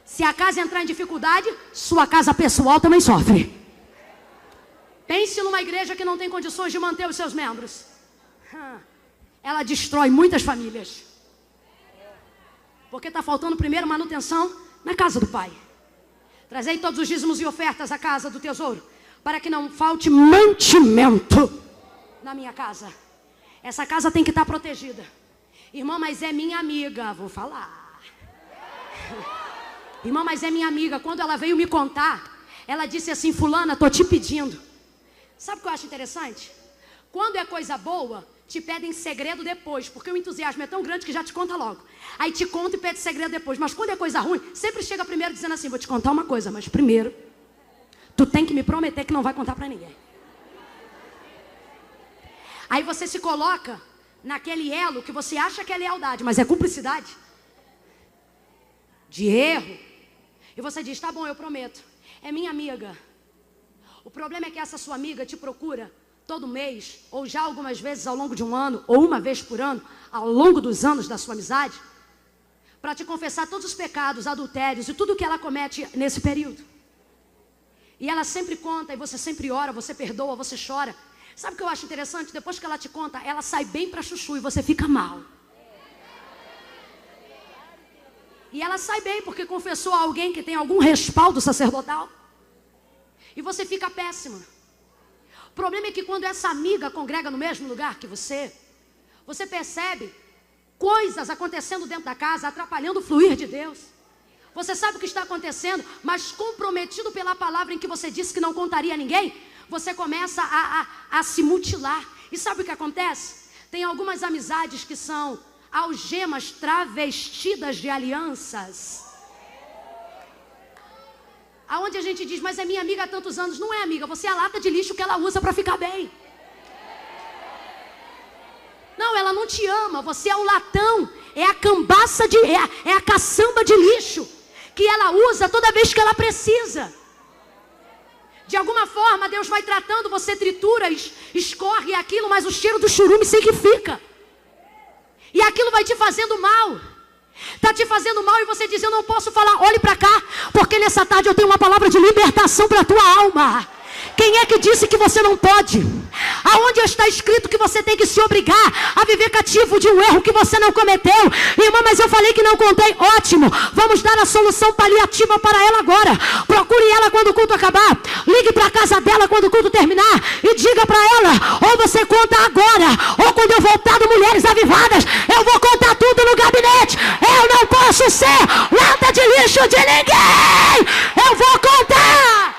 [SPEAKER 1] Se a casa entrar em dificuldade, sua casa pessoal também sofre. Pense numa igreja que não tem condições de manter os seus membros. Ela destrói muitas famílias. Porque está faltando primeiro manutenção na casa do Pai. Trazei todos os dízimos e ofertas à casa do tesouro, para que não falte mantimento na minha casa. Essa casa tem que estar protegida. Irmã, mas é minha amiga. Vou falar. Irmã, mas é minha amiga. Quando ela veio me contar, ela disse assim, fulana, estou te pedindo. Sabe o que eu acho interessante? Quando é coisa boa, te pedem segredo depois, porque o entusiasmo é tão grande que já te conta logo. Aí te conta e pede segredo depois. Mas quando é coisa ruim, sempre chega primeiro dizendo assim, vou te contar uma coisa, mas primeiro, tu tem que me prometer que não vai contar para ninguém. Aí você se coloca naquele elo que você acha que é lealdade, mas é cumplicidade. De erro. E você diz, tá bom, eu prometo. É minha amiga. O problema é que essa sua amiga te procura todo mês, ou já algumas vezes ao longo de um ano, ou uma vez por ano, ao longo dos anos da sua amizade, para te confessar todos os pecados, adultérios e tudo que ela comete nesse período. E ela sempre conta, e você sempre ora, você perdoa, você chora. Sabe o que eu acho interessante? Depois que ela te conta, ela sai bem para chuchu e você fica mal. E ela sai bem porque confessou a alguém que tem algum respaldo sacerdotal. E você fica péssima. O problema é que quando essa amiga congrega no mesmo lugar que você percebe coisas acontecendo dentro da casa, atrapalhando o fluir de Deus. Você sabe o que está acontecendo, mas comprometido pela palavra em que você disse que não contaria a ninguém, você começa a se mutilar. E sabe o que acontece? Tem algumas amizades que são algemas travestidas de alianças. Aonde a gente diz, mas é minha amiga há tantos anos. Não é amiga, você é a lata de lixo que ela usa para ficar bem. Não, ela não te ama, você é o latão. É a cambaça, é a caçamba de lixo que ela usa toda vez que ela precisa. De alguma forma, Deus vai tratando, você tritura, escorre aquilo, mas o cheiro do churume sempre fica. E aquilo vai te fazendo mal. Está te fazendo mal e você diz, eu não posso falar, olhe para cá, porque nessa tarde eu tenho uma palavra de libertação para a tua alma. Quem é que disse que você não pode? Aonde está escrito que você tem que se obrigar a viver cativo de um erro que você não cometeu? Irmã, mas eu falei que não contei. Ótimo, vamos dar a solução paliativa para ela agora. Procure ela quando o culto acabar. Ligue para a casa dela quando o culto terminar e diga para ela, ou você conta agora, ou quando eu voltar do Mulheres Avivadas, eu vou contar tudo no gabinete. Eu não posso ser lata de lixo de ninguém. Eu vou contar.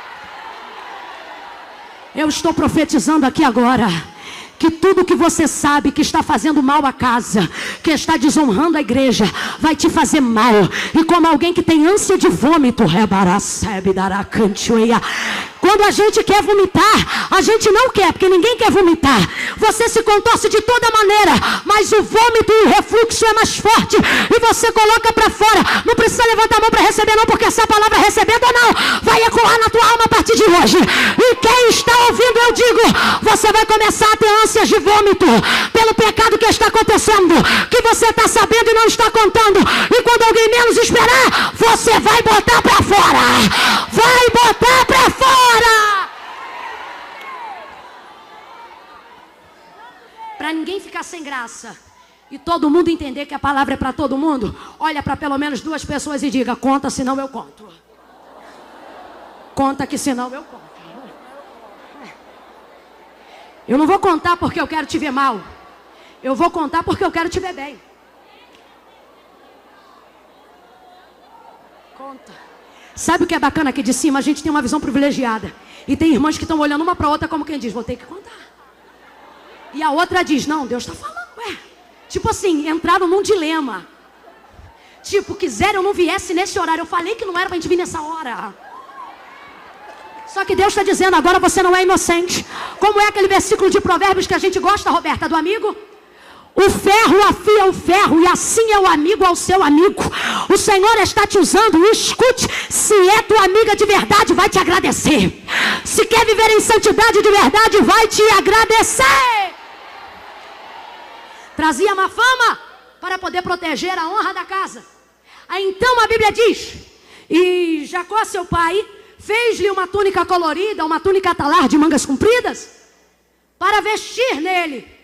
[SPEAKER 1] Eu estou profetizando aqui agora que tudo que você sabe que está fazendo mal à casa, que está desonrando a igreja, vai te fazer mal. E como alguém que tem ânsia de vômito, quando a gente quer vomitar, a gente não quer, porque ninguém quer vomitar. Você se contorce de toda maneira, mas o vômito e o refluxo é mais forte, e você coloca para fora. Não precisa levantar a mão para receber não, porque essa palavra recebendo ou não, vai ecoar na tua alma a partir de hoje. E quem está ouvindo, eu digo, você vai começar a ter ânsias de vômito, pelo pecado que está acontecendo, que você está sabendo e não está contando. E quando alguém menos esperar, você vai botar para fora. Vai botar para fora. Para ninguém ficar sem graça e todo mundo entender que a palavra é para todo mundo, olha para pelo menos 2 pessoas e diga: conta, senão eu conto. Conta que senão eu conto. Eu não vou contar porque eu quero te ver mal. Eu vou contar porque eu quero te ver bem. Conta. Sabe o que é bacana aqui de cima? A gente tem uma visão privilegiada. E tem irmãs que estão olhando uma para outra como quem diz: vou ter que contar. E a outra diz: não, Deus está falando. Tipo assim, entraram num dilema. Tipo, quiseram eu não viesse nesse horário. Eu falei que não era para a gente vir nessa hora. Só que Deus está dizendo: agora você não é inocente. Como é aquele versículo de Provérbios que a gente gosta, Roberta, do amigo? O ferro afia o ferro, e assim é o amigo ao seu amigo. O Senhor está te usando, escute. Se é tua amiga de verdade, vai te agradecer. Se quer viver em santidade de verdade, vai te agradecer. Trazia má fama para poder proteger a honra da casa. Aí então a Bíblia diz: e Jacó, seu pai, fez-lhe uma túnica colorida, uma túnica talar de mangas compridas, para vestir nele.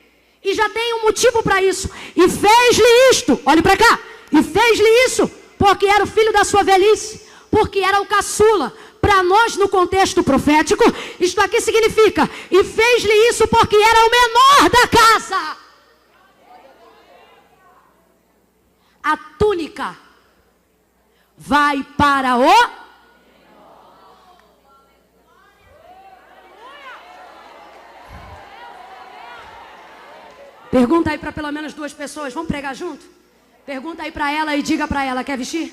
[SPEAKER 1] E já tem um motivo para isso. E fez-lhe isto, olhe para cá. E fez-lhe isso, porque era o filho da sua velhice, porque era o caçula. Para nós, no contexto profético, isto aqui significa: e fez-lhe isso porque era o menor da casa. A túnica vai para o... Pergunta aí para pelo menos 2 pessoas. Vamos pregar junto? Pergunta aí para ela e diga para ela: quer vestir?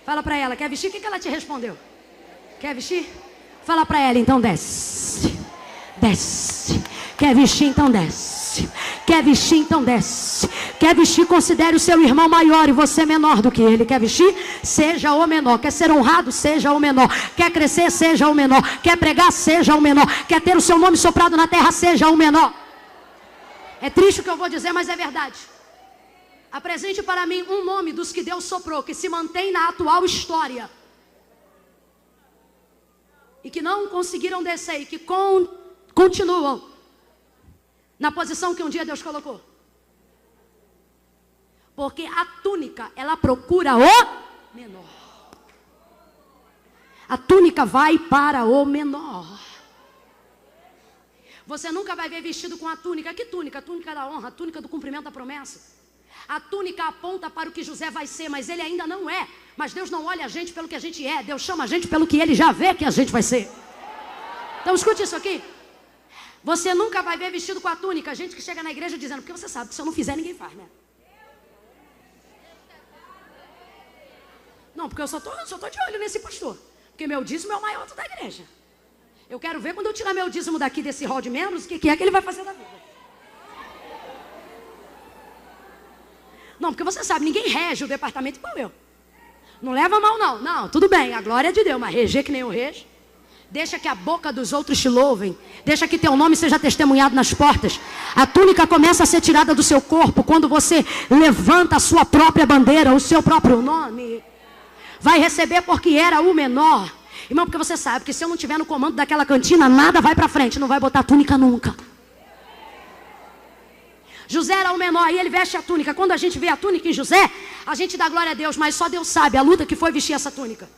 [SPEAKER 1] Fala para ela: quer vestir? O que ela te respondeu? Quer vestir? Fala para ela: então desce. Desce. Quer vestir? Então desce. Quer vestir? Então desce. Quer vestir? Considere o seu irmão maior e você menor do que ele. Quer vestir? Seja o menor. Quer ser honrado? Seja o menor. Quer crescer? Seja o menor. Quer pregar? Seja o menor. Quer ter o seu nome soprado na terra? Seja o menor. É triste o que eu vou dizer, mas é verdade. Apresente para mim um nome dos que Deus soprou, que se mantém na atual história, e que não conseguiram descer, e que continuam na posição que um dia Deus colocou. Porque a túnica, ela procura o menor. A túnica vai para o menor. Você nunca vai ver vestido com a túnica. Que túnica? A túnica da honra, a túnica do cumprimento da promessa. A túnica aponta para o que José vai ser, mas ele ainda não é. Mas Deus não olha a gente pelo que a gente é. Deus chama a gente pelo que ele já vê que a gente vai ser. Então escute isso aqui. Você nunca vai ver vestido com a túnica gente que chega na igreja dizendo: porque você sabe que se eu não fizer, ninguém faz, né? Não, porque eu só tô de olho nesse pastor. Porque meu dízimo é o maior da igreja. Eu quero ver quando eu tirar meu dízimo daqui desse hall de membros, o que é que ele vai fazer da vida. Não, porque você sabe, ninguém rege o departamento igual eu. Não leva mal não. Não, tudo bem, a glória é de Deus, mas reger que nem eu rejo. Deixa que a boca dos outros te louvem. Deixa que teu nome seja testemunhado nas portas. A túnica começa a ser tirada do seu corpo quando você levanta a sua própria bandeira, o seu próprio nome. Vai receber porque era o menor. Irmão, porque você sabe que se eu não estiver no comando daquela cantina, nada vai para frente, não vai botar túnica nunca. José era o menor e ele veste a túnica. Quando a gente vê a túnica em José, a gente dá glória a Deus, mas só Deus sabe a luta que foi vestir essa túnica.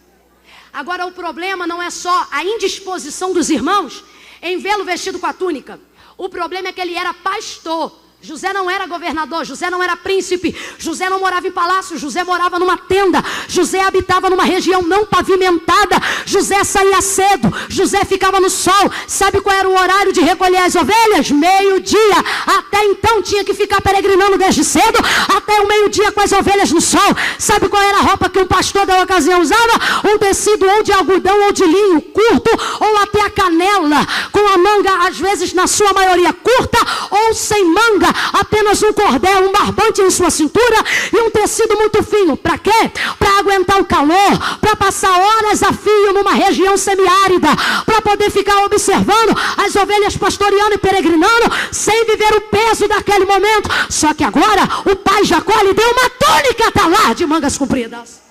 [SPEAKER 1] Agora o problema não é só a indisposição dos irmãos em vê-lo vestido com a túnica. O problema é que ele era pastor. José não era governador, José não era príncipe, José não morava em palácio, José morava numa tenda, José habitava numa região não pavimentada, José saía cedo, José ficava no sol. Sabe qual era o horário de recolher as ovelhas? Meio-dia. Até então tinha que ficar peregrinando desde cedo, até o meio-dia com as ovelhas no sol. Sabe qual era a roupa que o pastor da ocasião usava? Um tecido ou de algodão ou de linho, curto ou até a canela, com a manga às vezes na sua maioria curta ou sem manga, apenas um cordel, um barbante em sua cintura e um tecido muito fino. Para quê? Para aguentar o calor, para passar horas a fio numa região semiárida, para poder ficar observando as ovelhas pastoreando e peregrinando, sem viver o peso daquele momento. Só que agora o pai Jacó lhe deu uma túnica talar de mangas compridas.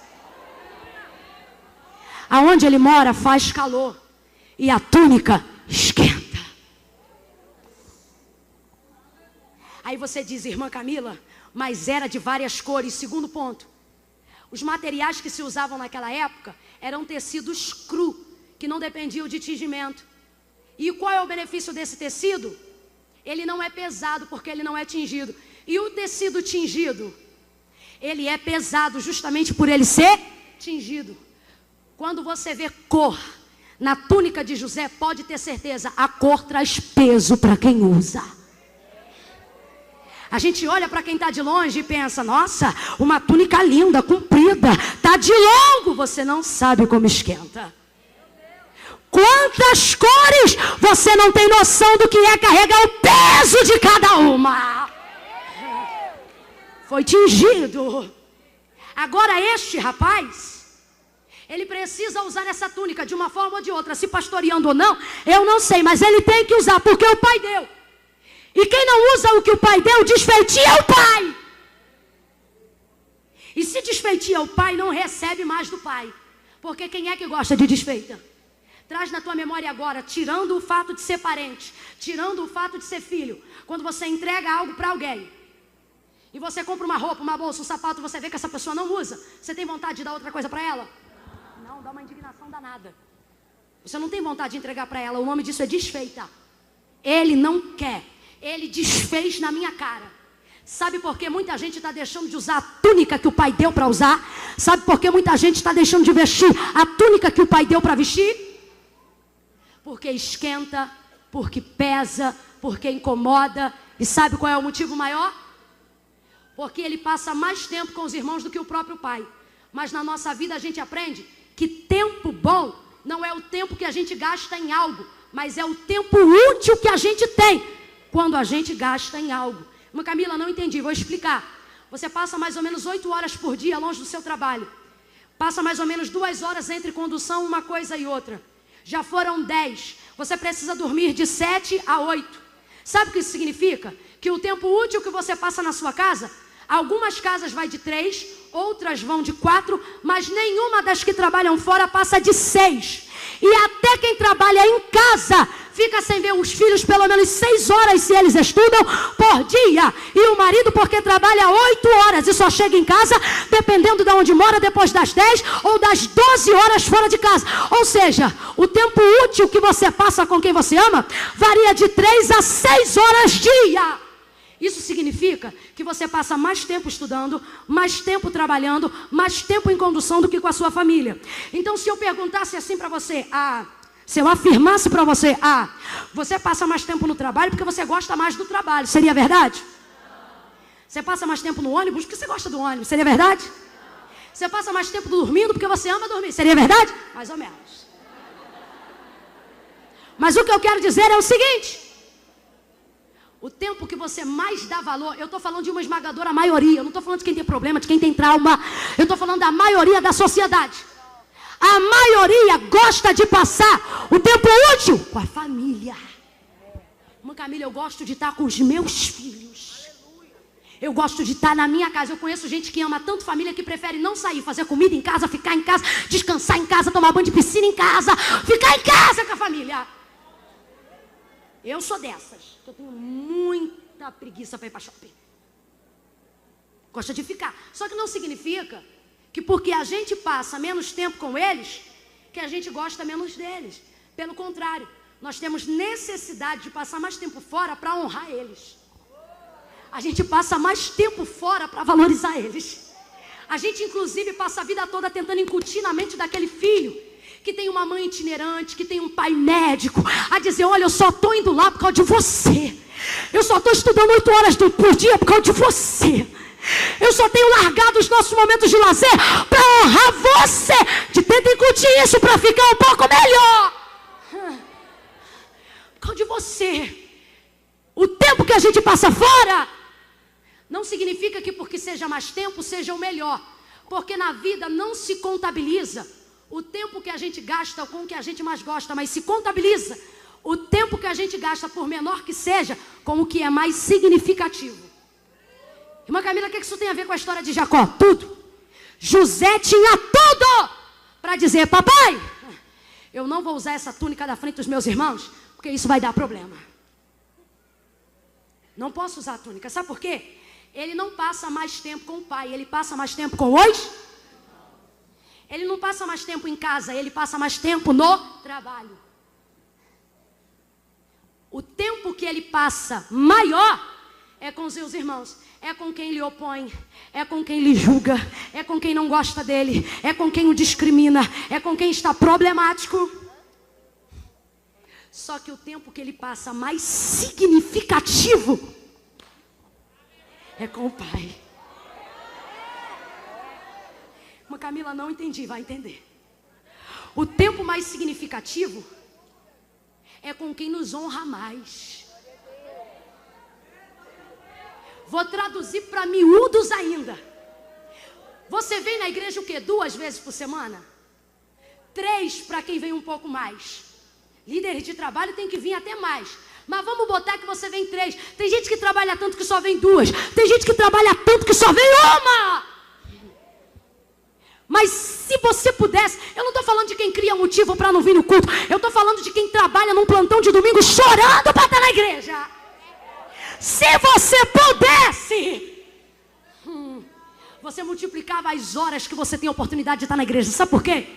[SPEAKER 1] Aonde ele mora faz calor e a túnica esquenta. Aí você diz, irmã Camila, mas era de várias cores. Segundo ponto, os materiais que se usavam naquela época eram tecidos cru, que não dependiam de tingimento. E qual é o benefício desse tecido? Ele não é pesado porque ele não é tingido. E o tecido tingido, ele é pesado justamente por ele ser tingido. Quando você vê cor na túnica de José, pode ter certeza, a cor traz peso para quem usa. A gente olha para quem está de longe e pensa, nossa, uma túnica linda, comprida, está de longo. Você não sabe como esquenta. Quantas cores, você não tem noção do que é carregar o peso de cada uma. Foi tingido. Agora este rapaz, ele precisa usar essa túnica de uma forma ou de outra, se pastoreando ou não, eu não sei, mas ele tem que usar, porque o pai deu. E quem não usa o que o pai deu, desfeitia o pai. E se desfeitia o pai, não recebe mais do pai. Porque quem é que gosta de desfeita? Traz na tua memória agora, tirando o fato de ser parente, tirando o fato de ser filho. Quando você entrega algo para alguém, e você compra uma roupa, uma bolsa, um sapato, você vê que essa pessoa não usa, você tem vontade de dar outra coisa para ela? Não, dá uma indignação danada. Você não tem vontade de entregar para ela, o nome disso é desfeita. Ele não quer. Ele desfez na minha cara. Sabe por que muita gente está deixando de usar a túnica que o pai deu para usar? Sabe por que muita gente está deixando de vestir a túnica que o pai deu para vestir? Porque esquenta, porque pesa, porque incomoda. E sabe qual é o motivo maior? Porque ele passa mais tempo com os irmãos do que o próprio pai. Mas na nossa vida a gente aprende que tempo bom não é o tempo que a gente gasta em algo, mas é o tempo útil que a gente tem quando a gente gasta em algo. Irmã Camila, não entendi, vou explicar. Você passa mais ou menos 8 horas por dia longe do seu trabalho. Passa mais ou menos 2 horas entre condução, uma coisa e outra. Já foram 10. Você precisa dormir de 7 a 8. Sabe o que isso significa? Que o tempo útil que você passa na sua casa, algumas casas vai de 3, outras vão de 4, mas nenhuma das que trabalham fora passa de 6. E até quem trabalha em casa fica sem ver os filhos pelo menos 6 horas, se eles estudam, por dia. E o marido, porque trabalha 8 horas e só chega em casa, dependendo de onde mora, depois das 10 ou das 12 horas fora de casa. Ou seja, o tempo útil que você passa com quem você ama varia de 3 a 6 horas dia. Isso significa que você passa mais tempo estudando, mais tempo trabalhando, mais tempo em condução do que com a sua família. Então, se eu perguntasse assim para você, se eu afirmasse para você, você passa mais tempo no trabalho porque você gosta mais do trabalho, seria verdade? Você passa mais tempo no ônibus porque você gosta do ônibus, seria verdade? Você passa mais tempo dormindo porque você ama dormir, seria verdade? Mais ou menos. Mas o que eu quero dizer é o seguinte: o tempo que você mais dá valor, eu estou falando de uma esmagadora maioria, eu não estou falando de quem tem problema, de quem tem trauma, eu estou falando da maioria da sociedade. A maioria gosta de passar o tempo útil com a família. Irmã Camila, eu gosto de estar com os meus filhos. Eu gosto de estar na minha casa. Eu conheço gente que ama tanto família que prefere não sair, fazer comida em casa, ficar em casa, descansar em casa, tomar banho de piscina em casa, ficar em casa com a família. Eu sou dessas. Eu tenho muita preguiça para ir para shopping. Gosto de ficar. Só que não significa que porque a gente passa menos tempo com eles, que a gente gosta menos deles. Pelo contrário, nós temos necessidade de passar mais tempo fora para honrar eles. a gente passa mais tempo fora para valorizar eles. A gente inclusive passa a vida toda tentando incutir na mente daquele filho que tem uma mãe itinerante, que tem um pai médico, a dizer, olha, eu só estou indo lá por causa de você. Eu só estou estudando 8 horas por dia por causa de você. Eu só tenho largado os nossos momentos de lazer para honrar você. Tenta incutir isso para ficar um pouco melhor. Por causa de você. O tempo que a gente passa fora não significa que porque seja mais tempo, seja o melhor. Porque na vida não se contabiliza o tempo que a gente gasta com o que a gente mais gosta, mas se contabiliza o tempo que a gente gasta, por menor que seja, com o que é mais significativo. Irmã Camila, o que isso tem a ver com a história de Jacó? Tudo. José tinha tudo para dizer, papai, eu não vou usar essa túnica da frente dos meus irmãos, porque isso vai dar problema. Não posso usar a túnica. Sabe por quê? Ele não passa mais tempo com o pai, ele passa mais tempo com os... Ele não passa mais tempo em casa, ele passa mais tempo no trabalho. O tempo que ele passa maior é com os seus irmãos. É com quem lhe opõe, é com quem lhe julga, é com quem não gosta dele, é com quem o discrimina, é com quem está problemático. Só que o tempo que ele passa mais significativo é com o pai. Mas Camila, não entendi, vai entender. O tempo mais significativo é com quem nos honra mais. Vou traduzir para miúdos ainda. Você vem na igreja o quê? 2 vezes por semana? 3 para quem vem um pouco mais. Líderes de trabalho tem que vir até mais. Mas vamos botar que você vem 3. Tem gente que trabalha tanto que só vem 2. Tem gente que trabalha tanto que só vem uma. Mas se você pudesse, eu não estou falando de quem cria motivo para não vir no culto. Eu estou falando de quem trabalha num plantão de domingo chorando para estar na igreja. Se você pudesse, você multiplicava as horas que você tem a oportunidade de estar na igreja. Sabe por quê?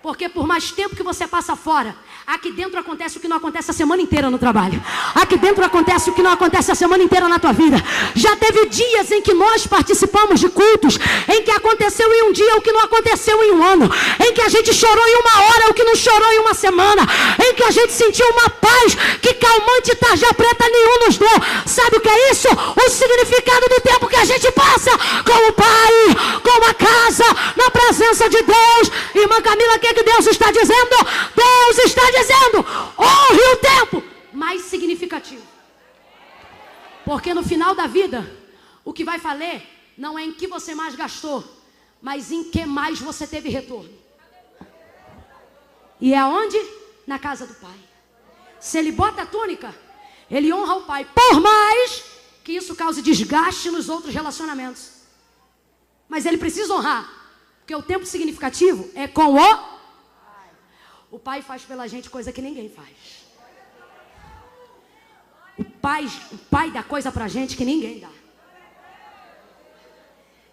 [SPEAKER 1] Porque por mais tempo que você passa fora, aqui dentro acontece o que não acontece a semana inteira no trabalho. Aqui dentro acontece o que não acontece a semana inteira na tua vida. Já teve dias em que nós participamos de cultos, em que aconteceu em um dia o que não aconteceu em um ano, em que a gente chorou em uma hora o que não chorou em uma semana, em que a gente sentiu uma paz que calmante e tarja preta nenhum nos deu. Sabe o que é isso? O significado do tempo que a gente passa com o Pai, com a casa, na presença de Deus. Irmã Camila, que Deus está dizendo? Deus está dizendo, honre o tempo mais significativo. Porque no final da vida, o que vai valer não é em que você mais gastou, mas em que mais você teve retorno. E é onde? Na casa do Pai. Se ele bota a túnica, ele honra o Pai, por mais que isso cause desgaste nos outros relacionamentos. Mas ele precisa honrar, porque o tempo significativo é com o Pai faz pela gente coisa que ninguém faz. O pai dá coisa pra gente que ninguém dá.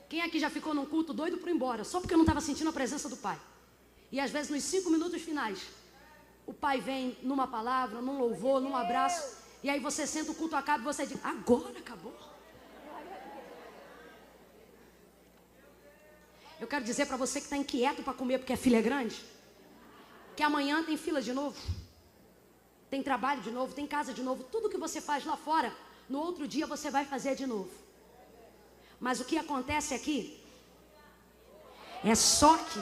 [SPEAKER 1] Quem aqui já ficou num culto doido por ir embora, só porque não estava sentindo a presença do Pai? E às vezes nos 5 minutos finais, o Pai vem numa palavra, num louvor, num abraço, e aí você senta, o culto acaba e você diz, agora acabou. Eu quero dizer para você que está inquieto para comer porque a fila é grande, que amanhã tem fila de novo, tem trabalho de novo, tem casa de novo. Tudo que você faz lá fora, no outro dia você vai fazer de novo. Mas o que acontece aqui é só que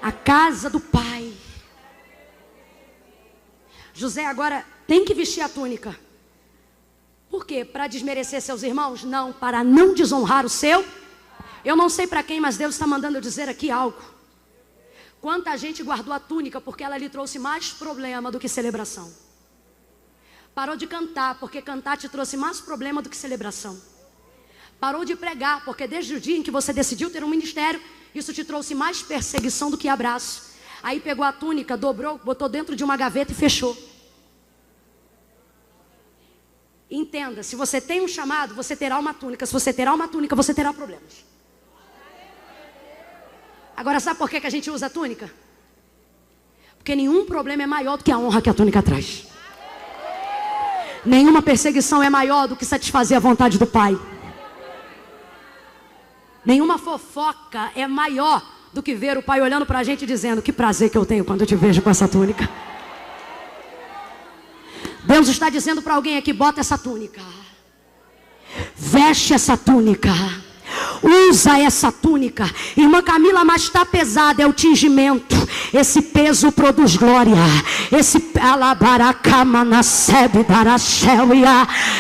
[SPEAKER 1] a casa do Pai. José agora tem que vestir a túnica. Por quê? Para desmerecer seus irmãos? Não, para não desonrar o seu. Eu não sei para quem, mas Deus está mandando eu dizer aqui algo. Quanta gente guardou a túnica porque ela lhe trouxe mais problema do que celebração. Parou de cantar porque cantar te trouxe mais problema do que celebração. Parou de pregar porque desde o dia em que você decidiu ter um ministério, isso te trouxe mais perseguição do que abraço. Aí pegou a túnica, dobrou, botou dentro de uma gaveta e fechou. Entenda, se você tem um chamado, você terá uma túnica. Se você terá uma túnica, você terá problemas. Agora, sabe por que a gente usa a túnica? Porque nenhum problema é maior do que a honra que a túnica traz. Nenhuma perseguição é maior do que satisfazer a vontade do Pai. Nenhuma fofoca é maior do que ver o Pai olhando para a gente e dizendo: que prazer que eu tenho quando eu te vejo com essa túnica. Deus está dizendo para alguém aqui: bota essa túnica, veste essa túnica, usa essa túnica. Irmã Camila, mas está pesada, é o tingimento. Esse peso produz glória.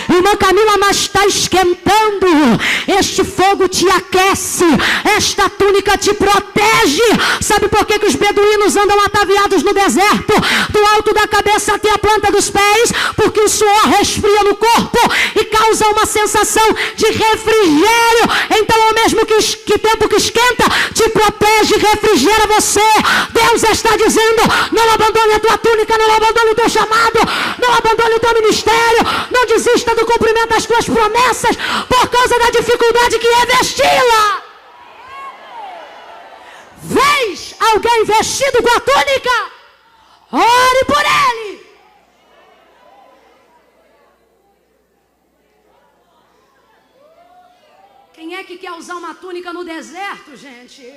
[SPEAKER 1] Irmã Camila, mas está esquentando. Este fogo te aquece. Esta túnica te protege. Sabe por que os beduínos andam ataviados no deserto, do alto da cabeça até a planta dos pés? Porque o suor resfria no corpo e causa uma sensação de refrigério. Então, ao mesmo que tempo que esquenta, te protege e refrigera você. Deus está dizendo: não abandone a tua túnica, não abandone o teu chamado, não abandone o teu ministério, não desista do cumprimento das tuas promessas por causa da dificuldade que é vesti-la. Vês alguém vestido com a túnica? Ore por ele. Quem é que quer usar uma túnica no deserto, gente?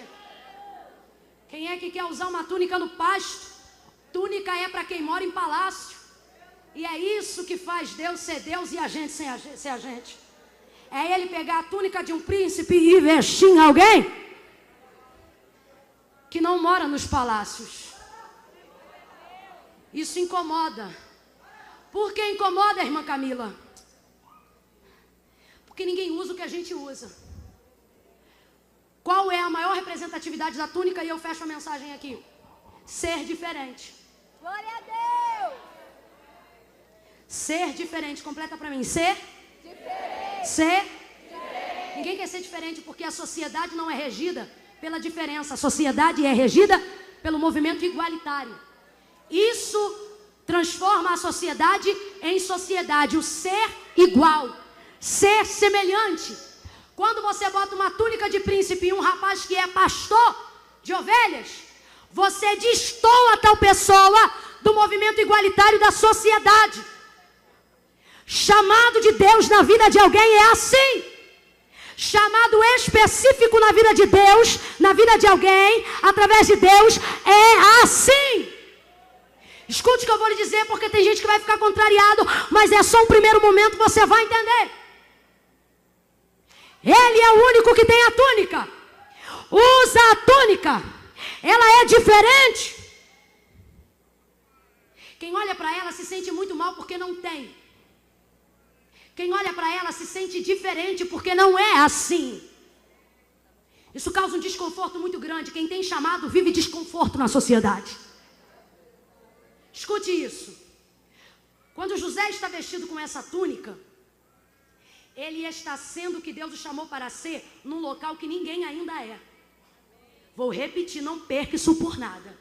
[SPEAKER 1] Quem é que quer usar uma túnica no pasto? Túnica é para quem mora em palácio. E é isso que faz Deus ser Deus e a gente ser a gente. É ele pegar a túnica de um príncipe e vestir em alguém que não mora nos palácios. Isso incomoda. Por que incomoda, irmã Camila? Porque ninguém usa o que a gente usa. Qual é a maior representatividade da túnica? E eu fecho a mensagem aqui: ser diferente.
[SPEAKER 2] Glória a Deus.
[SPEAKER 1] Ser diferente. Completa para mim. Ser diferente. Ser diferente. Ninguém quer ser diferente porque a sociedade não é regida pela diferença. A sociedade é regida pelo movimento igualitário. Isso transforma a sociedade em sociedade. O ser igual, ser semelhante. Quando você bota uma túnica de príncipe em um rapaz que é pastor de ovelhas, você destoa tal pessoa do movimento igualitário da sociedade. Chamado de Deus na vida de alguém é assim. Chamado específico na vida de Deus, na vida de alguém, através de Deus, é assim. Escute o que eu vou lhe dizer, porque tem gente que vai ficar contrariado, mas é só um primeiro momento, você vai entender. Ele é o único que tem a túnica. Usa a túnica. Ela é diferente. Quem olha para ela se sente muito mal porque não tem. Quem olha para ela se sente diferente porque não é assim. Isso causa um desconforto muito grande. Quem tem chamado vive desconforto na sociedade. Escute isso. Quando José está vestido com essa túnica, ele está sendo o que Deus o chamou para ser num local que ninguém ainda é. Vou repetir, não perca isso por nada.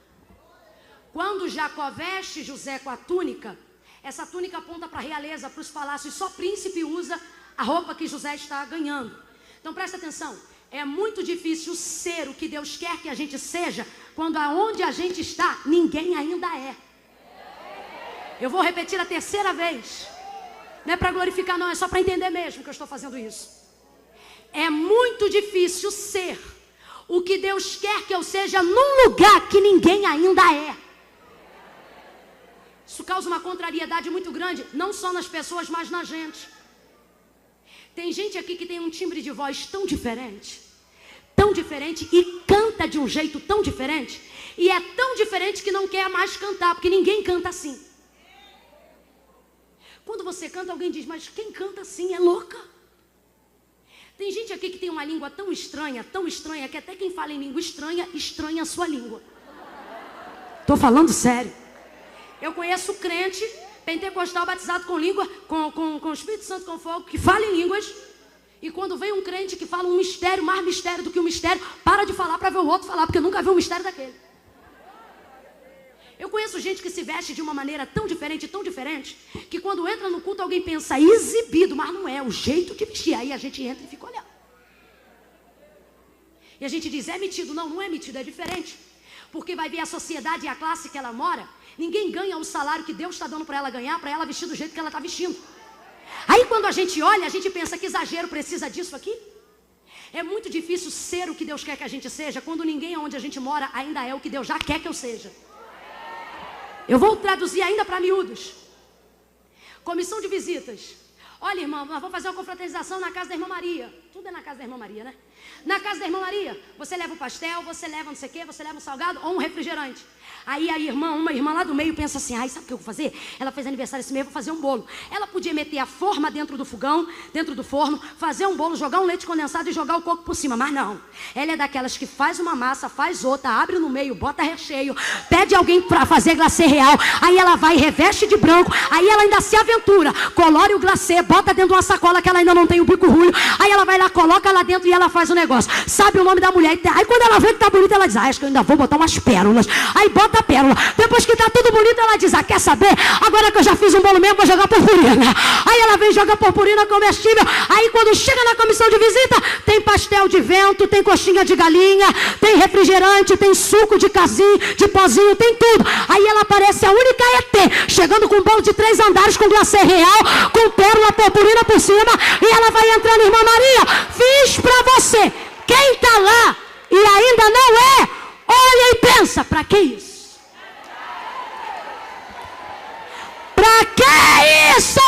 [SPEAKER 1] Quando Jacó veste José com a túnica, essa túnica aponta para a realeza, para os palácios. Só príncipe usa a roupa que José está ganhando. Então presta atenção. É muito difícil ser o que Deus quer que a gente seja, quando aonde a gente está, ninguém ainda é. Eu vou repetir a terceira vez. Não é para glorificar não, é só para entender mesmo que eu estou fazendo isso. É muito difícil ser o que Deus quer que eu seja num lugar que ninguém ainda é. Isso causa uma contrariedade muito grande, não só nas pessoas, mas na gente. Tem gente aqui que tem um timbre de voz tão diferente e canta de um jeito tão diferente, e é tão diferente que não quer mais cantar, porque ninguém canta assim. Quando você canta, alguém diz: mas quem canta assim é louca. Tem gente aqui que tem uma língua tão estranha, que até quem fala em língua estranha a sua língua. Estou falando sério. Eu conheço crente pentecostal batizado com língua, com o Espírito Santo com fogo, que fala em línguas, e quando vem um crente que fala um mistério, mais mistério do que um mistério, para de falar para ver o outro falar, porque nunca viu um mistério daquele. Eu conheço gente que se veste de uma maneira tão diferente, que quando entra no culto alguém pensa exibido, mas não é, o jeito de vestir. Aí a gente entra e fica olhando. E a gente diz: é metido. Não, não é metido, é diferente. Porque vai ver a sociedade e a classe que ela mora, ninguém ganha o salário que Deus está dando para ela ganhar, para ela vestir do jeito que ela está vestindo. Aí quando a gente olha, a gente pensa, que exagero, precisa disso aqui? É muito difícil ser o que Deus quer que a gente seja, quando ninguém onde a gente mora ainda é o que Deus já quer que eu seja. Eu vou traduzir ainda para miúdos. Comissão de visitas. Olha, irmã, nós vamos fazer uma confraternização na casa da irmã Maria. Tudo é na casa da irmã Maria, né? Na casa da irmã Maria, você leva o pastel, você leva não sei o quê, você leva um salgado ou um refrigerante. Aí a irmã, uma irmã lá do meio pensa assim, ai, sabe o que eu vou fazer? Ela fez aniversário esse mês, eu vou fazer um bolo. Ela podia meter a forma dentro do fogão, dentro do forno, fazer um bolo, jogar um leite condensado e jogar o coco por cima, mas não. Ela é daquelas que faz uma massa, faz outra, abre no meio, bota recheio, pede alguém para fazer glacê real, aí ela vai, reveste de branco, aí ela ainda se aventura, colore o glacê, bota dentro de uma sacola que ela ainda não tem o bico ruim, aí ela vai lá, coloca lá dentro e ela faz o negócio. Sabe o nome da mulher? Aí quando ela vê que tá bonita, ela diz, acho que eu ainda vou botar umas pérolas. Aí bota a pérola. Depois que tá tudo bonito, ela diz, quer saber? Agora que eu já fiz um bolo mesmo, vou jogar purpurina. Aí ela vem jogar purpurina comestível. Aí quando chega na comissão de visita, tem pastel de vento, tem coxinha de galinha, tem refrigerante, tem suco de casinho, de pozinho, tem tudo. Aí ela parece a única ET, chegando com um bolo de 3 andares, com glacê real, com pérola, purpurina por cima, e ela vai entrando, irmã Maria, fiz pra você. Quem está lá e ainda não é, olha e pensa, para que isso? Para que isso?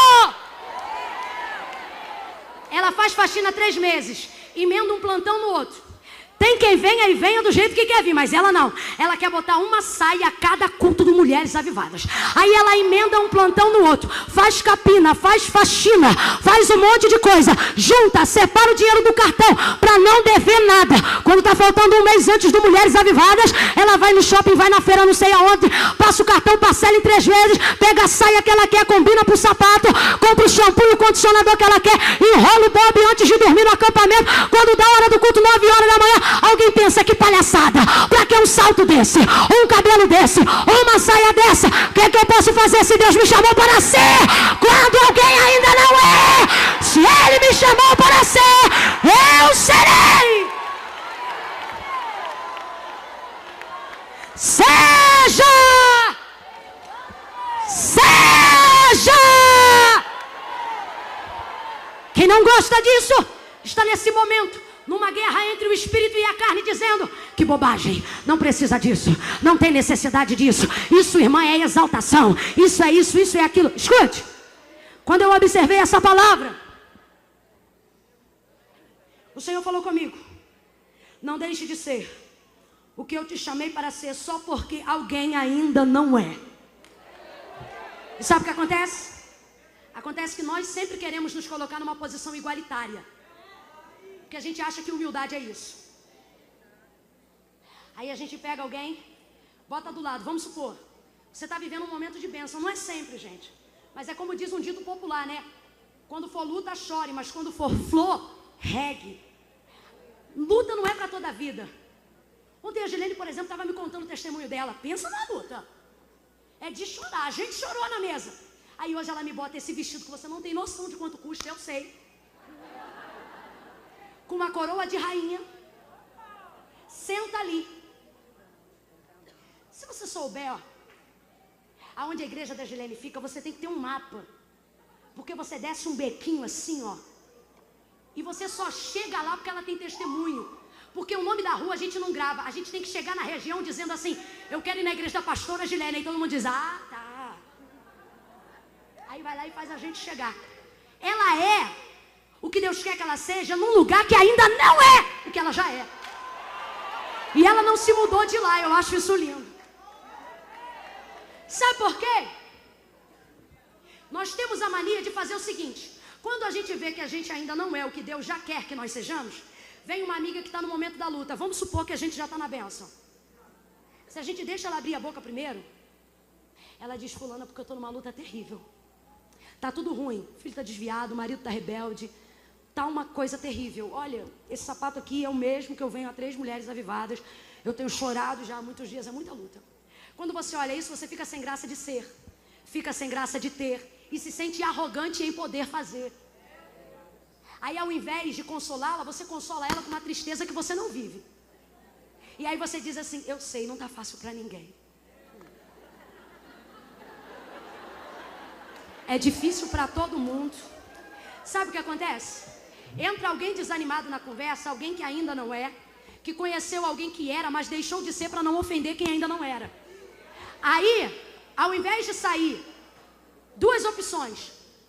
[SPEAKER 1] Ela faz faxina 3 meses, emenda um plantão no outro. Tem quem venha e venha do jeito que quer vir, mas ela não. Ela quer botar uma saia a cada culto de mulheres avivadas. Aí ela emenda um plantão no outro, faz capina, faz faxina, faz um monte de coisa, junta, separa o dinheiro do cartão para não dever nada. Quando está faltando um mês antes do Mulheres Avivadas, ela vai no shopping, vai na feira, não sei aonde, passa o cartão, parcela em 3 vezes, pega a saia que ela quer, combina pro sapato, compra o shampoo e o condicionador que ela quer, enrola o bob antes de dormir no acampamento. Quando dá a hora do culto, 9 horas da manhã, alguém pensa, que palhaçada, para que um salto desse, um cabelo desse, uma saia dessa? O que é que eu posso fazer se Deus me chamou para ser? Quando alguém ainda não é, se Ele me chamou para ser, eu serei. Seja! Quem não gosta disso, está nesse momento numa guerra entre o espírito e a carne, dizendo, que bobagem, não precisa disso, não tem necessidade disso, isso, irmã, é exaltação, isso é isso, isso é aquilo. Escute, quando eu observei essa palavra, o Senhor falou comigo, não deixe de ser o que eu te chamei para ser, só porque alguém ainda não é. E sabe o que acontece? Acontece que nós sempre queremos nos colocar numa posição igualitária, porque a gente acha que humildade é isso. Aí a gente pega alguém, bota do lado, vamos supor, você está vivendo um momento de bênção, não é sempre, gente, mas é como diz um dito popular, né? Quando for luta, chore, mas quando for flor, regue. Luta não é para toda a vida. Ontem a Gilene, por exemplo, estava me contando o testemunho dela. Pensa na luta, é de chorar, a gente chorou na mesa. Aí hoje ela me bota esse vestido que você não tem noção de quanto custa, eu sei, com uma coroa de rainha, senta ali. Se você souber, ó, aonde a igreja da Gilene fica, você tem que ter um mapa, porque você desce um bequinho assim, ó, e você só chega lá porque ela tem testemunho, porque o nome da rua a gente não grava, a gente tem que chegar na região dizendo assim, eu quero ir na igreja da pastora Gilene, aí todo mundo diz, ah, tá, aí vai lá e faz a gente chegar. Ela é o que Deus quer que ela seja num lugar que ainda não é o que ela já é. E ela não se mudou de lá, eu acho isso lindo. Sabe por quê? Nós temos a mania de fazer o seguinte, quando a gente vê que a gente ainda não é o que Deus já quer que nós sejamos, vem uma amiga que está no momento da luta, vamos supor que a gente já está na bênção. Se a gente deixa ela abrir a boca primeiro, ela diz, fulana, porque eu estou numa luta terrível. Tá tudo ruim, o filho está desviado, o marido está rebelde, tá uma coisa terrível. Olha, esse sapato aqui é o mesmo que eu venho a 3 mulheres avivadas, eu tenho chorado já há muitos dias, é muita luta. Quando você olha isso, você fica sem graça de ser, fica sem graça de ter, e se sente arrogante em poder fazer. Aí ao invés de consolá-la, você consola ela com uma tristeza que você não vive. E aí você diz assim, eu sei, não tá fácil para ninguém. É difícil para todo mundo. Sabe o que acontece? Entra alguém desanimado na conversa, alguém que ainda não é, que conheceu alguém que era, mas deixou de ser para não ofender quem ainda não era. Aí, ao invés de sair duas opções,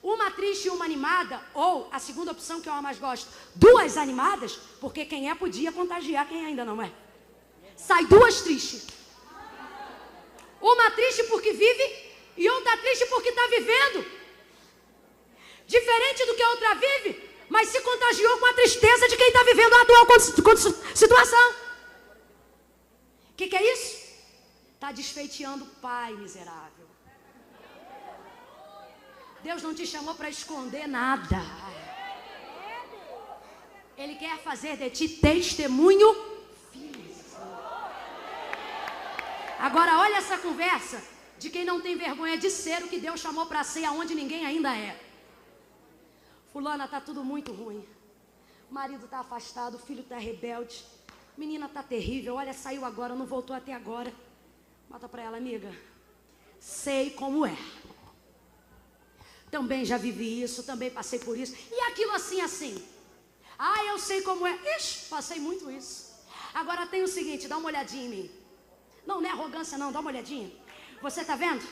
[SPEAKER 1] uma triste e uma animada, ou a segunda opção que eu mais gosto, duas animadas, porque quem é podia contagiar quem ainda não é. Sai duas tristes. Uma triste porque vive e outra triste porque está vivendo. Diferente do que a outra vive, mas se contagiou com a tristeza de quem está vivendo a atual situação. O que é isso? Está desfeiteando o pai miserável. Deus não te chamou para esconder nada. Ele quer fazer de ti testemunho físico. Agora olha essa conversa de quem não tem vergonha de ser o que Deus chamou para ser aonde ninguém ainda é. Fulana, tá tudo muito ruim. O marido tá afastado, o filho tá rebelde. Menina tá terrível, olha, saiu agora, não voltou até agora. Bota para ela, amiga. Sei como é. Também já vivi isso, também passei por isso. E aquilo assim, assim. Ah, eu sei como é. Ixi, passei muito isso. Agora tem o seguinte, dá uma olhadinha em mim. Não é arrogância não, dá uma olhadinha. Você tá vendo?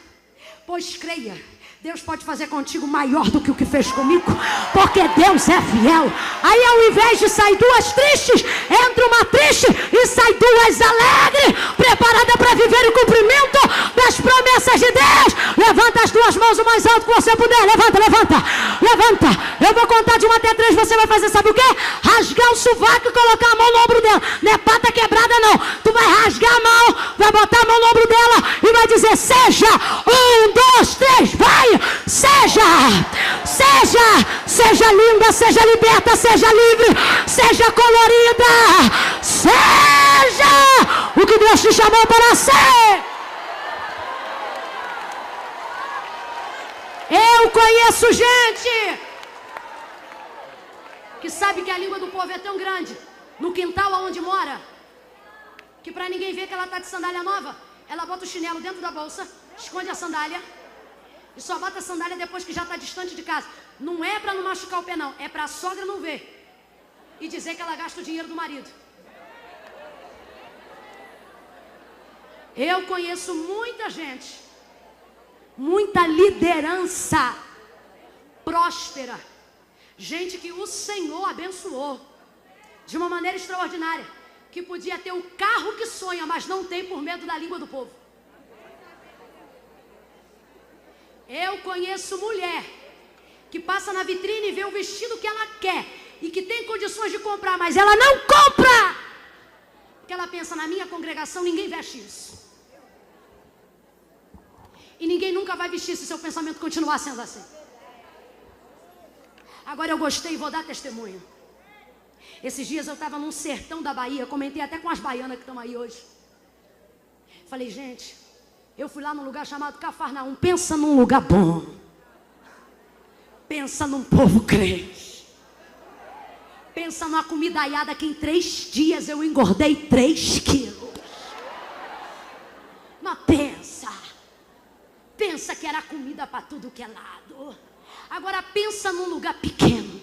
[SPEAKER 1] Pois creia, Deus pode fazer contigo maior do que o que fez comigo, porque Deus é fiel. Aí ao invés de sair duas tristes, entra uma triste e sai duas alegres, preparada para viver o cumprimento das promessas de Deus. Levanta as duas mãos o mais alto que você puder. Levanta, levanta, levanta. Eu vou contar de 1 até 3, você vai fazer sabe o quê? Rasgar o sovaco e colocar a mão no ombro dela. Não é pata quebrada não. Tu vai rasgar a mão, vai botar a mão no ombro dela e vai dizer, seja 1, 2, 3, vai! Seja linda, seja liberta, seja livre, seja colorida, seja o que Deus te chamou para ser. Eu conheço gente que sabe que a língua do povo é tão grande, no quintal onde mora, que para ninguém ver que ela está de sandália nova, ela bota o chinelo dentro da bolsa, esconde a sandália e só bota a sandália depois que já está distante de casa. Não é para não machucar o pé não, é para a sogra não ver e dizer que ela gasta o dinheiro do marido. Eu conheço muita gente, muita liderança próspera, gente que o Senhor abençoou de uma maneira extraordinária, que podia ter o carro que sonha, mas não tem por medo da língua do povo. Eu conheço mulher que passa na vitrine e vê o vestido que ela quer e que tem condições de comprar, mas ela não compra, porque ela pensa, na minha congregação ninguém veste isso. E ninguém nunca vai vestir se seu pensamento continuar sendo assim. Agora eu gostei e vou dar testemunho. Esses dias eu estava num sertão da Bahia, comentei até com as baianas que estão aí hoje. Falei, gente, eu fui lá num lugar chamado Cafarnaum. Pensa num lugar bom. Pensa num povo crente. Pensa numa comidaiada que em 3 dias eu engordei 3 quilos. Mas pensa que era comida para tudo que é lado. Agora pensa num lugar pequeno.